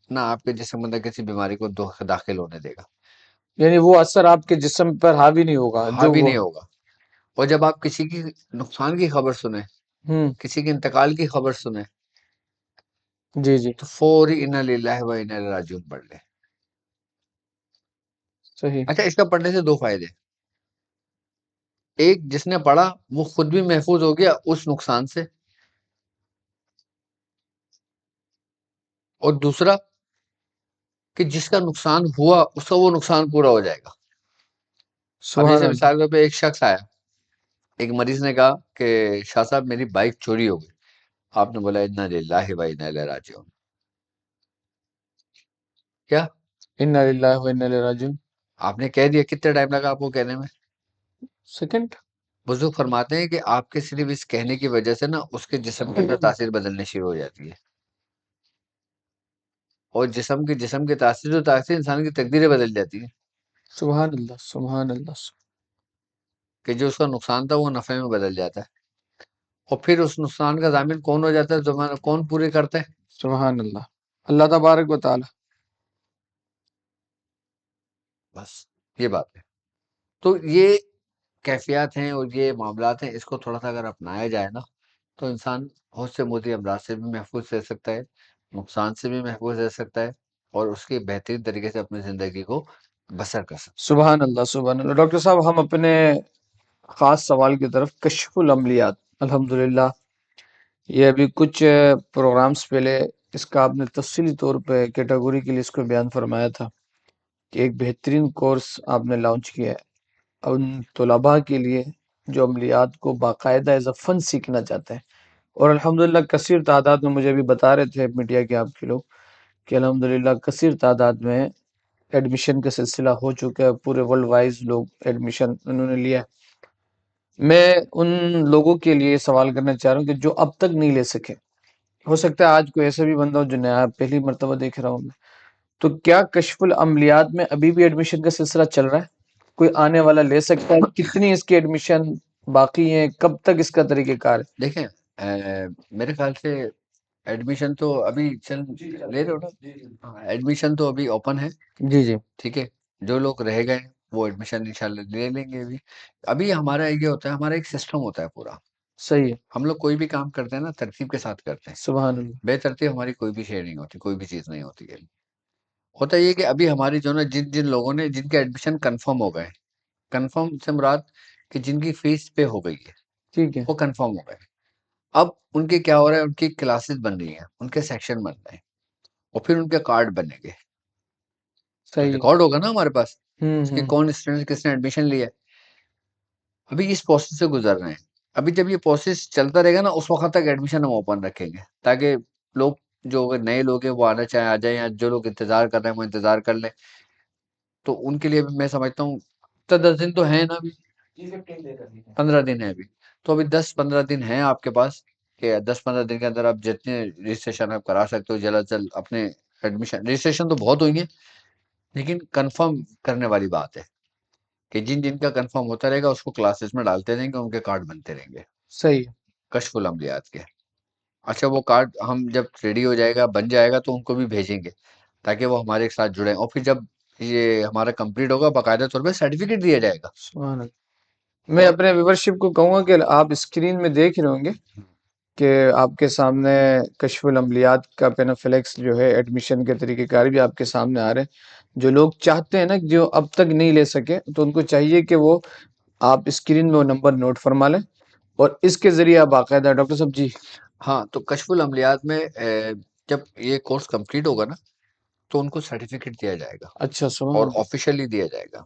نہ آپ کے جسم میں کسی بیماری کو داخل ہونے دے گا، یعنی وہ اثر آپ کے جسم پر حاوی نہیں ہوگا جو حاوی وہ۔ نہیں ہوگا۔ اور جب آپ کسی کی نقصان کی خبر سنیں، ہوں، کسی کے انتقال کی خبر سنیں، جی جی، تو فوری انا للہ و انا الیہ راجعون پڑھ لیں۔ صحیح۔ اچھا اس کا پڑھنے سے 2 فائدے، ایک جس نے پڑھا وہ خود بھی محفوظ ہو گیا اس نقصان سے، اور دوسرا کہ جس کا نقصان ہوا اس کا وہ نقصان پورا ہو جائے گا۔ اب سبحان جیسے اللہ۔ مثال کے طور پہ ایک شخص آیا، ایک مریض نے کہا کہ شاہ صاحب میری بائک چوری ہو گئی، آپ نے بولا انا للہ و انا الیہ راجعون، کیا انا للہ و انا الیہ راجعون۔ آپ نے کہہ دیا؟ کتنا ٹائم لگا آپ کو کہنے میں؟ سیکنڈ۔ بزرگ فرماتے ہیں کہ آپ کے صرف اس کہنے کی وجہ سے نا اس کے جسم کے اندر تاثیر بدلنے شروع ہو جاتی ہے، اور جسم کے تاثیر انسان کی تقدیریں بدل جاتی ہیں، سبحان اللہ سبحان اللہ کہ جو اس کا نقصان تھا وہ نفع میں بدل جاتا ہے، اور پھر اس نقصان کا ضامن کون ہو جاتا ہے؟ زمانہ کون پورے کرتا ہے؟ سبحان اللہ، اللہ تبارک و تعالی۔ بس یہ بات ہے۔ تو یہ کیفیات ہیں اور یہ معاملات ہیں، اس کو تھوڑا سا اگر اپنایا جائے نا، تو انسان بہت سے موتی امراض سے بھی محفوظ رہ سکتا ہے، نقصان سے بھی محفوظ رہ سکتا ہے، اور اس کی بہترین طریقے سے اپنی زندگی کو بسر کر سکتا سبحان اللہ سبحان اللہ۔ ڈاکٹر صاحب ہم اپنے خاص سوال کی طرف، کشف العملیات، الحمدللہ یہ ابھی کچھ پروگرامز پہلے اس کا آپ نے تفصیلی طور پہ کیٹیگوری کے لیے اس کو بیان فرمایا تھا کہ ایک بہترین کورس آپ نے لانچ کیا ہے ان طلباء کے لیے جو عملیات کو باقاعدہ ایز اے فن سیکھنا چاہتے ہیں، اور الحمدللہ کثیر تعداد میں مجھے بھی بتا رہے تھے میڈیا کے آپ کے لوگ کہ الحمدللہ کثیر تعداد میں ایڈمیشن کا سلسلہ ہو چکا ہے، پورے ورلڈ وائز لوگ ایڈمیشن انہوں نے لیا ہے۔ میں ان لوگوں کے لیے سوال کرنا چاہ رہا ہوں کہ جو اب تک نہیں لے سکے، ہو سکتا ہے آج کوئی ایسا بھی بندہ ہو جو نیا پہلی مرتبہ دیکھ رہا ہوں میں، تو کیا کشف العملیات میں ابھی بھی ایڈمیشن کا سلسلہ چل رہا ہے؟ کوئی آنے والا لے سکتا ہے؟ کتنی اس کی ایڈمیشن باقی ہیں؟ کب تک اس کا طریقہ کار ہے؟ دیکھیں میرے خیال سے ایڈمیشن تو ابھی چل لے رہے ہو نا، ایڈمیشن تو ابھی اوپن ہے، جی جی، ٹھیک ہے، جو لوگ رہ گئے وہ ایڈمیشن انشاءاللہ لے لیں گے۔ ابھی ہمارا یہ ہوتا ہے، ہمارا ایک سسٹم ہوتا ہے پورا، صحیح ہے، ہم لوگ کوئی بھی کام کرتے ہیں نا ترتیب کے ساتھ کرتے ہیں، سبحان اللہ، بے ترتیب ہماری کوئی بھی شے نہیں ہوتی، کوئی بھی چیز نہیں ہوتی ہے، ہوتا یہ کہ ابھی ہماری جو نا جن جن لوگوں نے جن کے ایڈمیشن کنفرم ہو گئے، کنفرم سے مراد کہ جن کی فیس پے ہو گئی ہے ٹھیک ہے، وہ کنفرم ہو گئے، اب ان کے کیا ہو رہا ہے، ان کی کلاسز بن رہی ہیں، ان کے سیکشن بن رہے ہیں، اور پھر ان کے کارڈ بنے گے، تو صحیح ہے۔ ریکارڈ ہوگا نا ہمارے پاس کہ ہوں کون اسٹوڈنٹ کس نے ایڈمیشن لیا ہے۔ ابھی اس پروسیس سے گزر رہے ہیں، ابھی جب یہ پروسیس چلتا رہے گا نا اس وقت تک ایڈمیشن ہم اوپن رکھیں گے، تاکہ لوگ جو اگر نئے لوگ ہیں وہ آنا چاہیں آ جائیں، یا جو لوگ انتظار کر رہے ہیں وہ انتظار کر لیں، تو ان کے لیے بھی میں سمجھتا ہوں تو 10 دن تو ہیں نا، ابھی 15 دن ہے ابھی، تو ابھی 10-15 دن ہیں آپ کے پاس، کہ 10-15 دن کے اندر آپ جتنے رجسٹریشن آپ کرا سکتے ہو جلد سے جلد اپنے ایڈمیشن، رجسٹریشن تو بہت ہوئی ہیں لیکن کنفرم کرنے والی بات ہے کہ جن جن کا کنفرم ہوتا رہے گا اس کو کلاسز میں ڈالتے رہیں گے، ان کے کارڈ بنتے رہیں گے صحیح ہے، کشف العملیات کے۔ اچھا وہ کارڈ ہم جب ریڈی ہو جائے گا بن جائے گا تو ان کو بھی بھیجیں گے تاکہ وہ ہمارے ساتھ جڑیں، اور پھر جب یہ ہمارا کمپلیٹ ہوگا باقاعدہ طور پہ سرٹیفکیٹ دیا جائے گا۔ سبحان اللہ۔ میں اور اپنے ویورشپ کو کہوں گا کہ آپ اسکرین میں دیکھ رہے ہوں گے کہ آپ کے سامنے کشف العملیات کا پینوفلیکس جو ہے ایڈمیشن کے طریقہ کار بھی آپ کے سامنے آ رہے ہیں۔ جو لوگ چاہتے ہیں نا جو اب تک نہیں لے سکے تو ان کو چاہیے کہ وہ آپ اسکرین میں وہ نمبر نوٹ فرما لیں اور اس کے ذریعے آپ باقاعدہ ڈاکٹر صاحب جی۔ ہاں، تو کشف العملیات میں جب یہ کورس کمپلیٹ ہوگا نا تو ان کو سرٹیفکیٹ دیا جائے گا اچھا سبحان اور اللہ۔ آفیشلی دیا جائے گا۔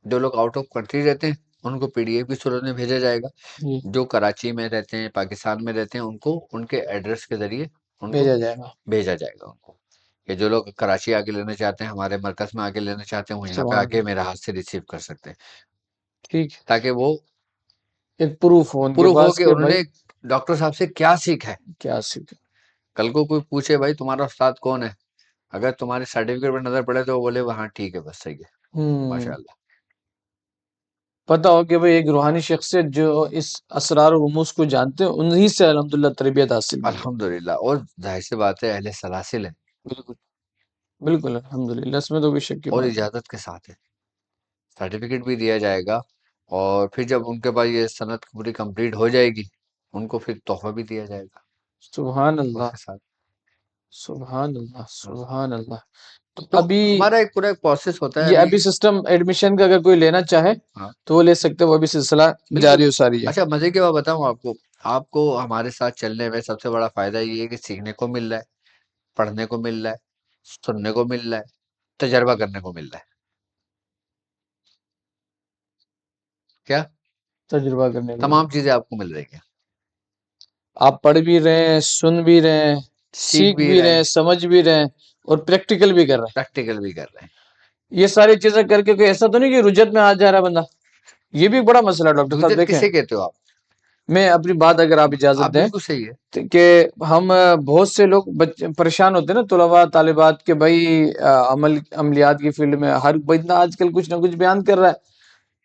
جو لوگ آؤٹ آف کنٹری رہتے ہیں ان کو پی ڈی ایف کی صورت میں بھیجا جائے گا، جی جو کراچی میں رہتے ہیں پاکستان میں رہتے ہیں ان کو ان کے ایڈریس کے ذریعے ان کو بھیجا جائے گا۔ بھیجا جائے گا ان کو، کہ جو لوگ کراچی آ کے لینا چاہتے ہیں ہمارے مرکز میں آ کے لینا چاہتے ہیں وہ یہاں پہ آ سبحان کے اللہ، میرے ہاتھ سے ریسیو کر سکتے ہیں، ٹھیک ہے، تاکہ وہ ایک پروف ہو ان کے پروف ہو پاس کہ کہ انہوں بھائی نے ڈاکٹر صاحب سے کیا سیکھا ہے۔ کیا سیکھا۔ کل کو کوئی پوچھے بھائی تمہارا استاد کون ہے، اگر تمہارے سرٹیفکیٹ پر نظر پڑے تو وہ بولے ہاں ٹھیک ہے بس صحیح ہے، ماشاء اللہ۔ پتہ ہو کہ بھئی ایک روحانی شخصیت جو اس اسرار و رموز کو جانتے ہیں انہی سے الحمدللہ تربیت حاصل کی ہے۔ الحمدللہ، اور ظاہر سی بات ہے اہل سلاسل ہیں بالکل بالکل الحمدللہ، اس میں تو کوئی شک کی اور بات نہیں۔ اجازت کے ساتھ ہے، سرٹیفکیٹ بھی دیا جائے گا، اور پھر جب ان کے پاس یہ سند پوری کمپلیٹ ہو جائے گی ان کو پھر تحفہ بھی دیا جائے گا سبحان اس اللہ، کے ساتھ۔ سبحان اللہ، سبحان اللہ۔ تو تو ابھی ہمارا ایک پورا ایک پروسیس ہوتا ہے یہ ابھی۔ ابھی سسٹم ایڈمیشن کا اگر کوئی لینا چاہے ہاں تو وہ لے سکتے ہیں، وہ ابھی سلسلہ بالکل۔ جاری و ساری ہے۔ اچھا مزے کی بات بتاؤں آپ کو ہمارے ساتھ چلنے میں سب سے بڑا فائدہ یہ ہے کہ سیکھنے کو مل رہا ہے، پڑھنے کو مل رہا ہے، سننے کو مل رہا ہے، تجربہ کرنے کو مل رہا ہے۔ کیا تجربہ کرنے کو تمام چیزیں آپ کو مل رہی ہیں، آپ پڑھ بھی رہے ہیں، سن بھی رہے ہیں، سیکھ بھی رہے ہیں، سمجھ بھی رہے ہیں اور پریکٹیکل بھی کر رہے پریکٹیکل بھی کر رہے ہیں۔ ہیں۔ یہ ساری چیزیں کر کے کوئی ایسا تو نہیں کہ رجت میں آ جا رہا ہے بندہ، یہ بھی ایک بڑا مسئلہ ہے ڈاکٹر صاحب۔ رجت دیکھیں کسے کہتے ہو آپ؟ میں اپنی بات اگر آپ آپ اجازت دیں بالکل صحیح ہے۔ کہ ہم بہت سے لوگ پریشان ہوتے ہیں نا طلباء طالبات کے بھائی عملیات کی فیلڈ میں ہر بندہ آج کل کچھ نہ کچھ بیان کر رہا ہے،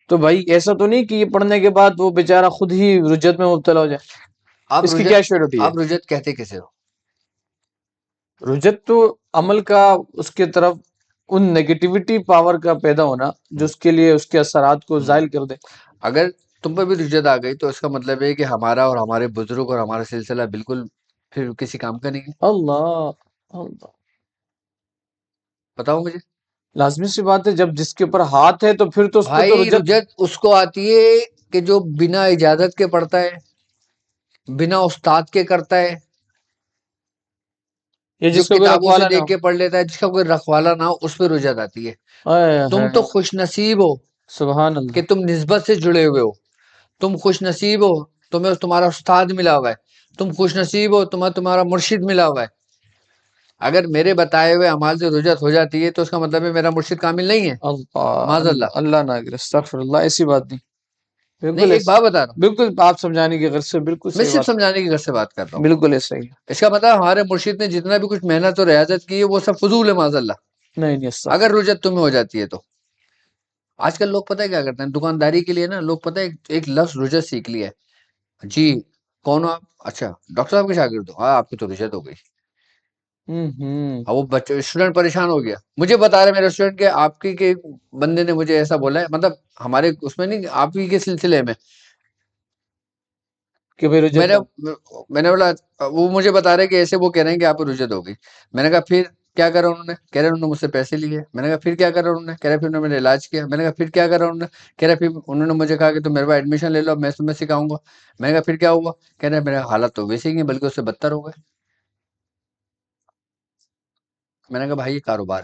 تو بھائی ایسا تو نہیں کہ یہ پڑھنے کے بعد وہ بیچارہ خود ہی رجت میں مبتلا ہو جائے، اس کی کیا شیورٹی ہے؟ آپ رجت کہتے کسے ہو؟ رجت تو عمل کا اس کے طرف ان نیگیٹیوٹی پاور کا پیدا ہونا جو اس کے لیے اس کے اثرات کو زائل کر دے۔ اگر تم پہ بھی رجت آ گئی تو اس کا مطلب ہے کہ ہمارا اور ہمارے بزرگ اور ہمارا سلسلہ بالکل پھر کسی کام کا نہیں ہے۔ اللہ اللہ، بتاؤ مجھے لازمی سی بات ہے جب جس کے اوپر ہاتھ ہے تو پھر تو اس پہ تو بھائی، رجت۔ رجت اس کو آتی ہے کہ جو بنا اجازت کے پڑھتا ہے، بنا استاد کے کرتا ہے، یہ جو جس کا کوئی کتابوں سے رکھوالا نہ دیکھ کے پڑھ لیتا ہے، جس کا کوئی رکھوالا نہ ہو، اس پہ رجت آتی ہے۔ ہو۔ اے تم تو ہے، خوش نصیب ہو سبحان کہ اللہ، تم نسبت سے جڑے ہوئے ہو، تم خوش نصیب ہو تمہیں تمہارا استاد ملا ہوا ہے، تم خوش نصیب ہو تمہیں تمہارا مرشد ملا ہوا ہے۔ اگر میرے بتائے ہوئے اعمال سے رجت ہو جاتی ہے تو اس کا مطلب ہے میرا مرشد کامل نہیں ہے، اللہ معاذ اللہ۔ اللہ اللہ نہ کرے، استغفر اللہ، ایسی بات نہیں، نہیں، بالکل ایک بات بتا رہا ہوں، بالکل آپ سمجھانے کی غرض سے بالکل میں صحیح صرف بات، سمجھانے کی غرض سے بات کر رہا ہوں۔ بالکل ایسا ہی ہے۔ اس کا مطلب ہمارے مرشد نے جتنا بھی کچھ محنت اور ریاضت کی ہے وہ سب فضول ہے، معاذ اللہ، نہیں نہیں، استغفر اگر رجت تمہیں ہو جاتی ہے تو۔ آج کل لوگ پتہ ہے کیا کرتے ہیں، دکانداری کے لیے نا لوگ پتہ ہے ایک لفظ رجت سیکھ لیا ہے، جی کون ہو آپ؟ اچھا ڈاکٹر صاحب کے شاگرد ہو، ہاں آپ کی تو رجت ہو گئی۔ اب وہ بچے اسٹوڈنٹ پریشان ہو گیا، مجھے بتا رہے میرے اسٹوڈنٹ کہ آپ کی کے بندے نے مجھے ایسا بولا ہے، مطلب ہمارے اس میں نہیں، آپ ہی کے سلسلے میں۔ کہ بھئی میں رجت نے بولا وہ مجھے بتا رہے کہ ایسے وہ کہہ رہے ہیں کہ آپ کو رجت ہو گئی۔ میں نے کہا پھر کیا کرا انہوں نے؟ کہہ رہے انہوں نے مجھ سے پیسے لیے. میں نے کہا پھر کیا کرا انہوں نے؟ کہہ رہے پھر انہوں نے میرا علاج کیا. میں نے کہا پھر کیا کرا انہوں نے؟ کہہ رہے پھر انہوں نے مجھے کہا کہ تم میرے پاس ایڈمیشن لے لو، میں تمہیں سکھاؤں گا. میں نے کہا پھر کیا ہوا؟ کہہ رہے میرے حالت تو ویسے ہی نہیں بلکہ اس سے بدتر ہو گئے. میں نے کہا بھائی یہ کاروبار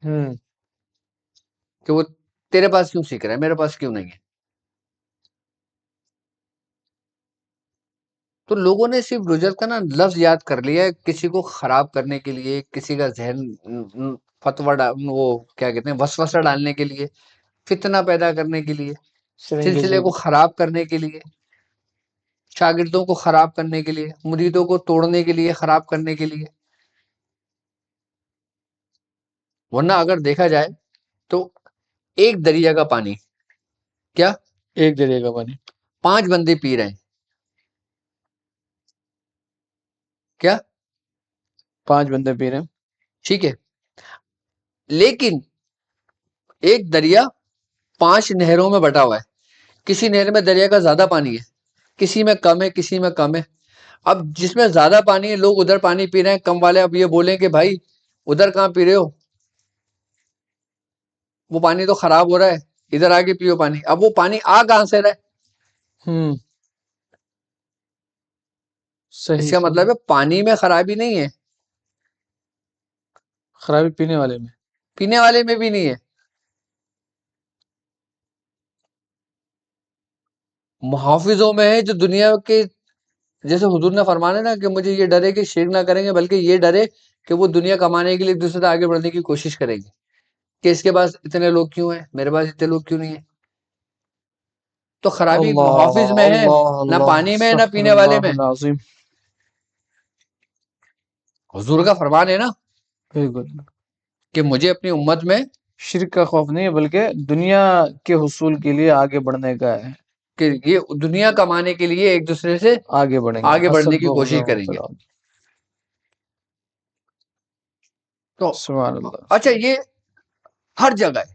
ہے کہ وہ تیرے پاس کیوں سیکھ رہا ہے، میرے پاس کیوں نہیں ہے؟ تو لوگوں نے صرف رجت کا نا لفظ یاد کر لیا ہے کسی کو خراب کرنے کے لیے، کسی کا ذہن فتویٰ وہ کیا کہتے ہیں وسوسہ ڈالنے کے لیے، فتنہ پیدا کرنے کے لیے، سلسلے کو خراب کرنے کے لیے، شاگردوں کو خراب کرنے کے لیے، مریدوں کو توڑنے کے لیے، خراب کرنے کے لیے. ورنہ اگر دیکھا جائے تو ایک دریا کا پانی، کیا ایک دریا کا پانی 5 بندے پی رہے ہیں، کیا 5 بندے پی رہے ہیں، ٹھیک ہے، لیکن ایک دریا 5 نہروں میں بٹا ہوا ہے. کسی نہر میں دریا کا زیادہ پانی ہے، کسی میں کم ہے، کسی میں کم ہے. اب جس میں زیادہ پانی ہے لوگ ادھر پانی پی رہے ہیں، کم والے اب یہ بولیں کہ بھائی ادھر کہاں پی رہے ہو، وہ پانی تو خراب ہو رہا ہے، ادھر آ کے پیو پانی. اب وہ پانی آ کہاں سے رہا ہے؟ اس کا مطلب ہے پانی میں خرابی نہیں ہے، خرابی پینے والے میں، پینے والے میں بھی نہیں ہے. محافظوں میں ہے جو دنیا کے، جیسے حضور نے فرمانا نا کہ مجھے یہ ڈرے کہ شرک نہ کریں گے، بلکہ یہ ڈرے کہ وہ دنیا کمانے کے لیے ایک دوسرے سے آگے بڑھنے کی کوشش کریں گے کہ اس کے پاس اتنے لوگ کیوں ہیں، میرے پاس اتنے لوگ کیوں نہیں ہیں. تو خرابی محافظ میں ہے، نہ پانی میں نہ پینے والے میں. حضور کا فرمان ہے نا بالکل کہ مجھے اپنی امت میں شرک کا خوف نہیں ہے بلکہ دنیا کے حصول کے لیے آگے بڑھنے کا ہے، کہ یہ دنیا کمانے کے لیے ایک دوسرے سے آگے بڑھنے کی کوشش کریں گے. تو سبحان اللہ. اچھا یہ ہر جگہ ہے،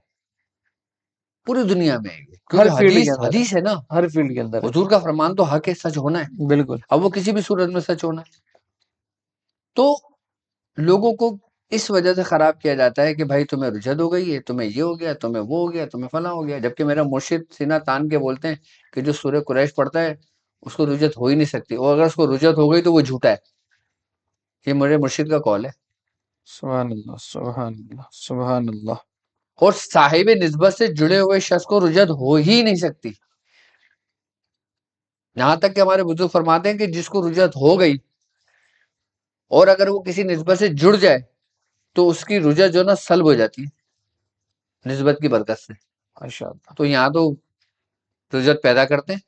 پوری دنیا میں ہے، ہر کیونکہ فیلڈ کے اندر حدیث ہے نا، ہر فیلڈ کے اندر حضور کا فرمان تو حق ہے، سچ ہونا ہے. بالکل. اب وہ کسی بھی صورت میں سچ ہونا ہے. تو لوگوں کو اس وجہ سے خراب کیا جاتا ہے کہ بھائی تمہیں رجت ہو گئی ہے، تمہیں یہ ہو گیا، تمہیں وہ ہو گیا، تمہیں فلاں ہو گیا. جبکہ میرا مرشد سینہ تان کے بولتے ہیں کہ جو سورہ قریش پڑھتا ہے اس کو رجت ہو ہی نہیں سکتی، اور اگر اس کو رجت ہو گئی تو وہ جھوٹا ہے. یہ میرے مرشد کا قول ہے. سبحان اللہ سبحان اللہ سبحان اللہ. اور صاحب نسبت سے جڑے ہوئے شخص کو رجت ہو ہی نہیں سکتی. یہاں تک کہ ہمارے بزرگ فرماتے ہیں کہ جس کو رجت ہو گئی اور اگر وہ کسی نسبت سے جڑ جائے تو اس کی رجت جو نا سلب ہو جاتی ہے نسبت کی برکت سے. تو یہاں تو رجت پیدا کرتے ہیں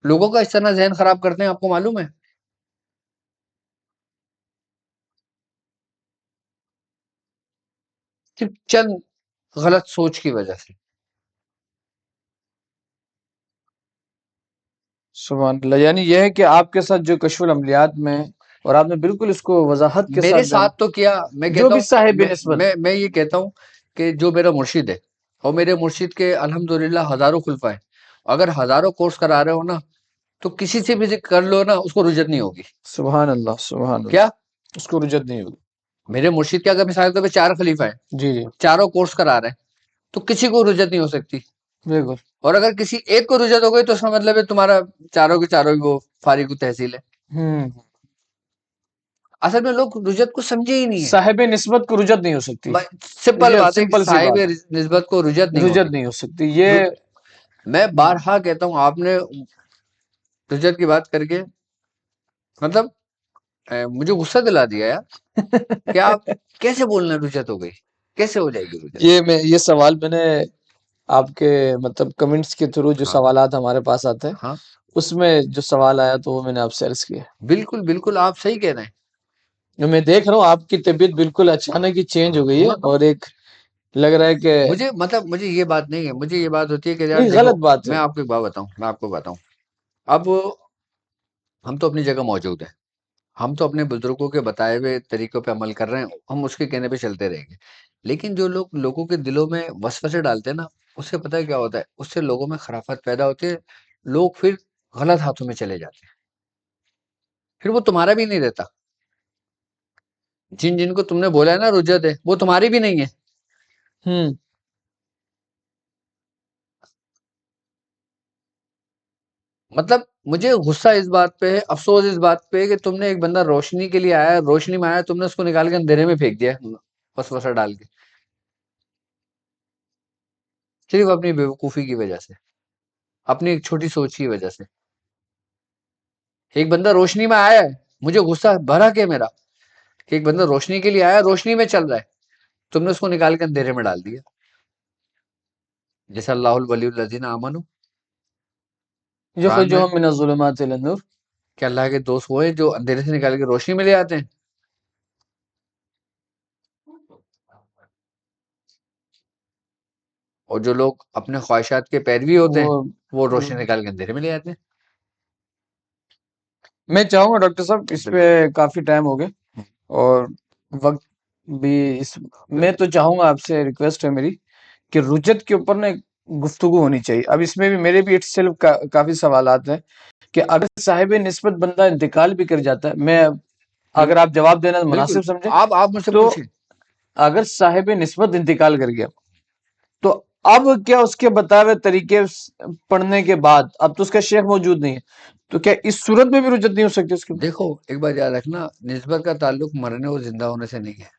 لوگوں کا، اس طرح ذہن خراب کرتے ہیں. آپ کو معلوم ہے صرف چند غلط سوچ کی وجہ سے. سبحان اللہ. یعنی یہ ہے کہ آپ کے ساتھ جو کشف العملیات میں، اور آپ نے بالکل اس کو وضاحت کے میرے ساتھ ساتھ تو کیا، میں جو کہتا بھی صاحب ہوں نسبت، میں یہ کہتا ہوں کہ جو میرا مرشد ہے اور میرے مرشد کے الحمدللہ ہزاروں خلفاء ہیں، اگر ہزاروں کورس کرا رہے ہو نا تو کسی سے بھی کر لو نا اس کو رجت نہیں ہوگی. سبحان اللہ سبحان اللہ. کیا اس کو رجت نہیں ہوگی. میرے مرشد کے اگر مثال کے طور پہ 4 خلیفہ ہیں، جی جی چاروں کورس کرا رہے ہیں تو کسی کو رجت نہیں ہو سکتی. بالکل. اور اگر کسی ایک کو رجت ہو گئی تو اس کا مطلب ہے تمہارا چاروں کے چاروں وہ فارغ تحصیل ہے. اصل میں لوگ رجت کو سمجھے ہی نہیں ہے. صاحب نسبت کو رجت نہیں ہو سکتی. سمپل بات ہے کہ سمپل سی صاحب بات ہے. نسبت کو رجت نہیں رجت ہوتی. نہیں ہو سکتی. یہ میں بارہا کہتا ہوں، آپ نے رجت کی بات کر کے مطلب مجھے غصہ دلا دیا یار. کیا آپ کیسے بولنا رجت ہو گئی، کیسے ہو جائے گی رجت؟ یہ سوال میں نے آپ کے مطلب کمنٹس کے تھرو جو سوالات ہمارے پاس آتے ہیں اس میں جو سوال آیا تو وہ میں نے آپ سے عرض کیا. بالکل بالکل آپ صحیح کہہ رہے ہیں. میں دیکھ رہا ہوں آپ کی طبیعت بالکل اچانک ہی چینج ہو گئی ہے، اور ایک لگ رہا ہے کہ مجھے یہ بات نہیں ہے. مجھے یہ بات ہوتی ہے کہ یار نہیں، دیکھو غلط بات ہے. میں آپ کو ایک بات بتاؤں. اب ہم تو اپنی جگہ موجود ہیں، ہم تو اپنے بزرگوں کے بتائے ہوئے طریقوں پہ عمل کر رہے ہیں، ہم اس کے کہنے پہ چلتے رہیں گے. لیکن جو لوگ لوگوں کے دلوں میں وسوسے ڈالتے ہیں نا، اس سے پتہ ہے کیا ہوتا ہے؟ اس سے لوگوں میں خرافت پیدا ہوتی ہے، لوگ پھر غلط ہاتھوں میں چلے جاتے ہیں. پھر وہ تمہارا بھی نہیں رہتا. جن کو تم نے بولا ہے نا رجت ہے، وہ تمہاری بھی نہیں ہے. مطلب مجھے غصہ اس بات پہ ہے، افسوس اس بات پہ کہ تم نے ایک بندہ روشنی کے لیے آیا، روشنی میں آیا، تم نے اس کو نکال کے اندھیرے میں پھینک دیا وسوسہ ڈال کے، صرف اپنی بیوقوفی کی وجہ سے، اپنی ایک چھوٹی سوچ کی وجہ سے. ایک بندہ روشنی میں آیا ہے، مجھے غصہ بھرا کہ میرا کہ ایک بندہ روشنی کے لیے آیا، روشنی میں چل رہا ہے، تم نے اس کو نکال کے اندھیرے میں ڈال دیا. جیسے اللہ الولی الذین آمنوا، قرآن میں یخرجہم من الظلمات الی النور، کہ اللہ کے دوست وہ ہیں جو اندھیرے سے نکال کے روشنی میں لے آتے ہیں. اور جو لوگ اپنے خواہشات کے پیروی ہوتے ہیں وہ روشنی نکال کے اندھیرے میں لے آتے ہیں. میں چاہوں گا ڈاکٹر صاحب، اس پہ کافی ٹائم ہو گئے اور وقت بھی میں تو چاہوں گا آپ سے ریکویسٹ ہے میری کہ رجت کے اوپر نا گفتگو ہونی چاہیے. اب اس میں بھی میرے بھی سیلف کافی سوالات ہیں کہ اگر صاحب نسبت بندہ انتقال بھی کر جاتا ہے، میں اگر آپ جواب دینا مناسب سمجھیں آپ مجھ سے تو پوچھیں. اگر صاحب نسبت انتقال کر گیا تو اب کیا اس کے بتائے ہوئے طریقے پڑھنے کے بعد اب تو اس کا شیخ موجود نہیں ہے، تو کیا اس صورت میں بھی رجت نہیں ہو سکتی اس کے اوپر؟ دیکھو ایک بات یاد رکھنا، نسبت کا تعلق مرنے اور زندہ ہونے سے نہیں ہے.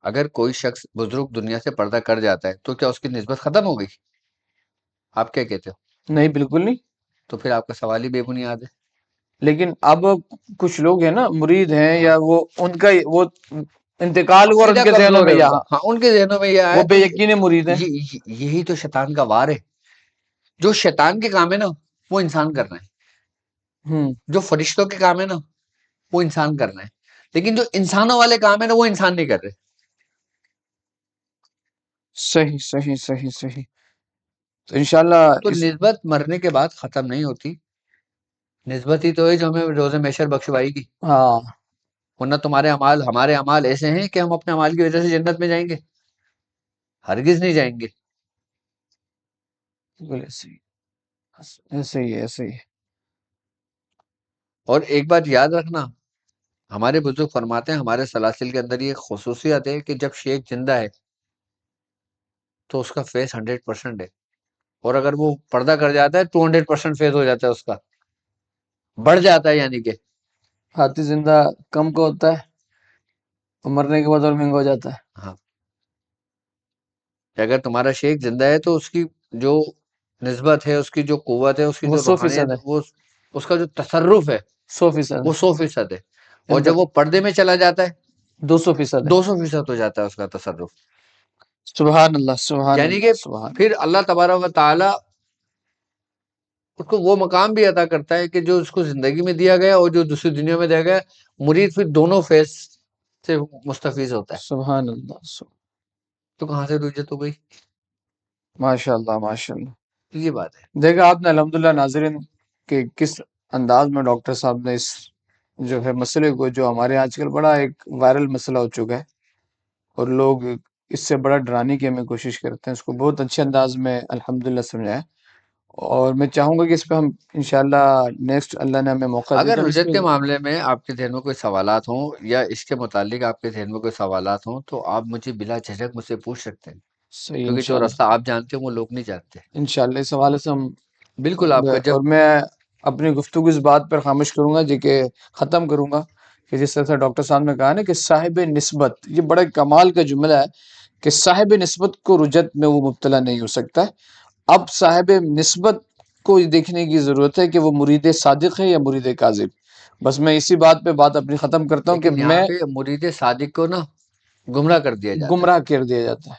اگر کوئی شخص بزرگ دنیا سے پردہ کر جاتا ہے تو کیا اس کی نسبت ختم ہو گئی؟ آپ کیا کہتے ہو؟ نہیں، بالکل نہیں. تو پھر آپ کا سوال ہی بے بنیاد ہے. لیکن اب کچھ لوگ ہیں نا مرید ہیں یا وہ ان کا وہ انتقال ہوا اور ان کے ذہنوں میں یہاں ہاں ان کے ذہنوں میں یہ آیا وہ بے یقین مرید ہیں. یہی تو شیطان کا وار ہے. جو شیطان کے کام ہے نا وہ انسان کر رہے ہیں، جو فرشتوں کے کام ہے نا وہ انسان کر رہے ہیں، لیکن جو انسانوں والے کام ہے نا وہ انسان نہیں کر رہے. صحیح صحیح صحیح صحیح. تو انشاءاللہ تو نسبت مرنے کے بعد ختم نہیں ہوتی. نسبت ہی تو ہے جو ہمیں روز محشر بخشوائے گی. ہاں، ورنہ تمہارے اعمال ہمارے اعمال ایسے ہیں کہ ہم اپنے اعمال کی وجہ سے جنت میں جائیں گے؟ ہرگز نہیں جائیں گے. ایسے ہی ایسے ہی. اور ایک بات یاد رکھنا، ہمارے بزرگ فرماتے ہیں ہمارے سلاسل کے اندر یہ خصوصیت ہے کہ جب شیخ زندہ ہے تو اس کا فیس 100% ہے، اور اگر وہ پردہ کر جاتا ہے 200% فیس ہو جاتا ہے، اس کا بڑھ جاتا ہے. یعنی کہ ہاتھی زندہ کم کو ہوتا ہے اور مرنے کے بعد اور مہنگا ہو جاتا ہے. ہاں، اگر تمہارا شیخ زندہ ہے تو اس کی جو نسبت ہے، اس کی جو قوت ہے، اس کی وہ جو 100% روحانیت، ہے، وہ اس کا جو تصرف ہے 100% وہ ہے، 100% ہے. اور جب وہ پردے میں چلا جاتا ہے 200% ہے. 200% ہو جاتا ہے اس کا تصرف. سبحان اللہ سبحان یعنی کہ اللہ سبحان پھر اللہ تبارک و تعالی اس کو وہ مقام بھی عطا کرتا ہے کہ جو اس کو زندگی میں دیا گیا اور جو دوسری دنیا میں دیا گیا، مرید پھر دونوں فیس سے مستفیض ہوتا ہے. سبحان اللہ تو کہاں سے رجت ہو گئی؟ ماشاء اللہ ماشاء اللہ. یہ بات ہے. دیکھا آپ نے الحمدللہ ناظرین کہ کس انداز میں ڈاکٹر صاحب نے اس جو ہے مسئلے کو، جو ہمارے آج کل بڑا ایک وائرل مسئلہ ہو چکا ہے اور لوگ اس سے بڑا ڈرانے کی ہمیں کوشش کرتے ہیں، اس کو بہت اچھے انداز میں الحمدللہ سمجھایا. اور میں چاہوں گا کہ اس پہ ہم انشاءاللہ نیکسٹ اللہ نے ہمیں موقع دے اگر تو ہم اس رجت پہ کے معاملے میں آپ کے ذہن میں کوئی سوالات ہوں یا اس کے متعلق آپ کے ذہن میں کوئی سوالات ہوں تو آپ مجھے بلا جھجک مجھ سے پوچھ سکتے ہیں، صحیح کیونکہ جو انشاءاللہ راستہ آپ جانتے ہیں وہ لوگ نہیں جانتے. انشاءاللہ اس حوالے سے ہم بالکل. آپ کا جب اور میں اپنی گفتگو اس بات پر خاموش کروں گا جی کہ ختم کروں گا کہ جس طرح سے ڈاکٹر صاحب نے کہا نا کہ صاحب نسبت، یہ بڑا کمال کا جملہ ہے کہ صاحب نسبت کو رجت میں وہ مبتلا نہیں ہو سکتا ہے. اب صاحب نسبت کو دیکھنے کی ضرورت ہے کہ وہ مرید صادق ہے یا مرید کاذب. بس میں اسی بات پہ بات اپنی ختم کرتا ہوں کہ لیکن یہاں میں پہ مرید صادق کو نا گمراہ کر دیا جاتا ہے. گمراہ کر دیا جاتا ہے.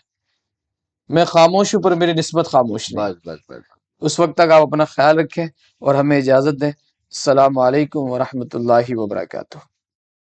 میں خاموش ہوں پر میری نسبت خاموش نہیں. بس بس. اس وقت تک آپ اپنا خیال رکھیں اور ہمیں اجازت دیں. السلام علیکم ورحمۃ اللہ وبرکاتہ.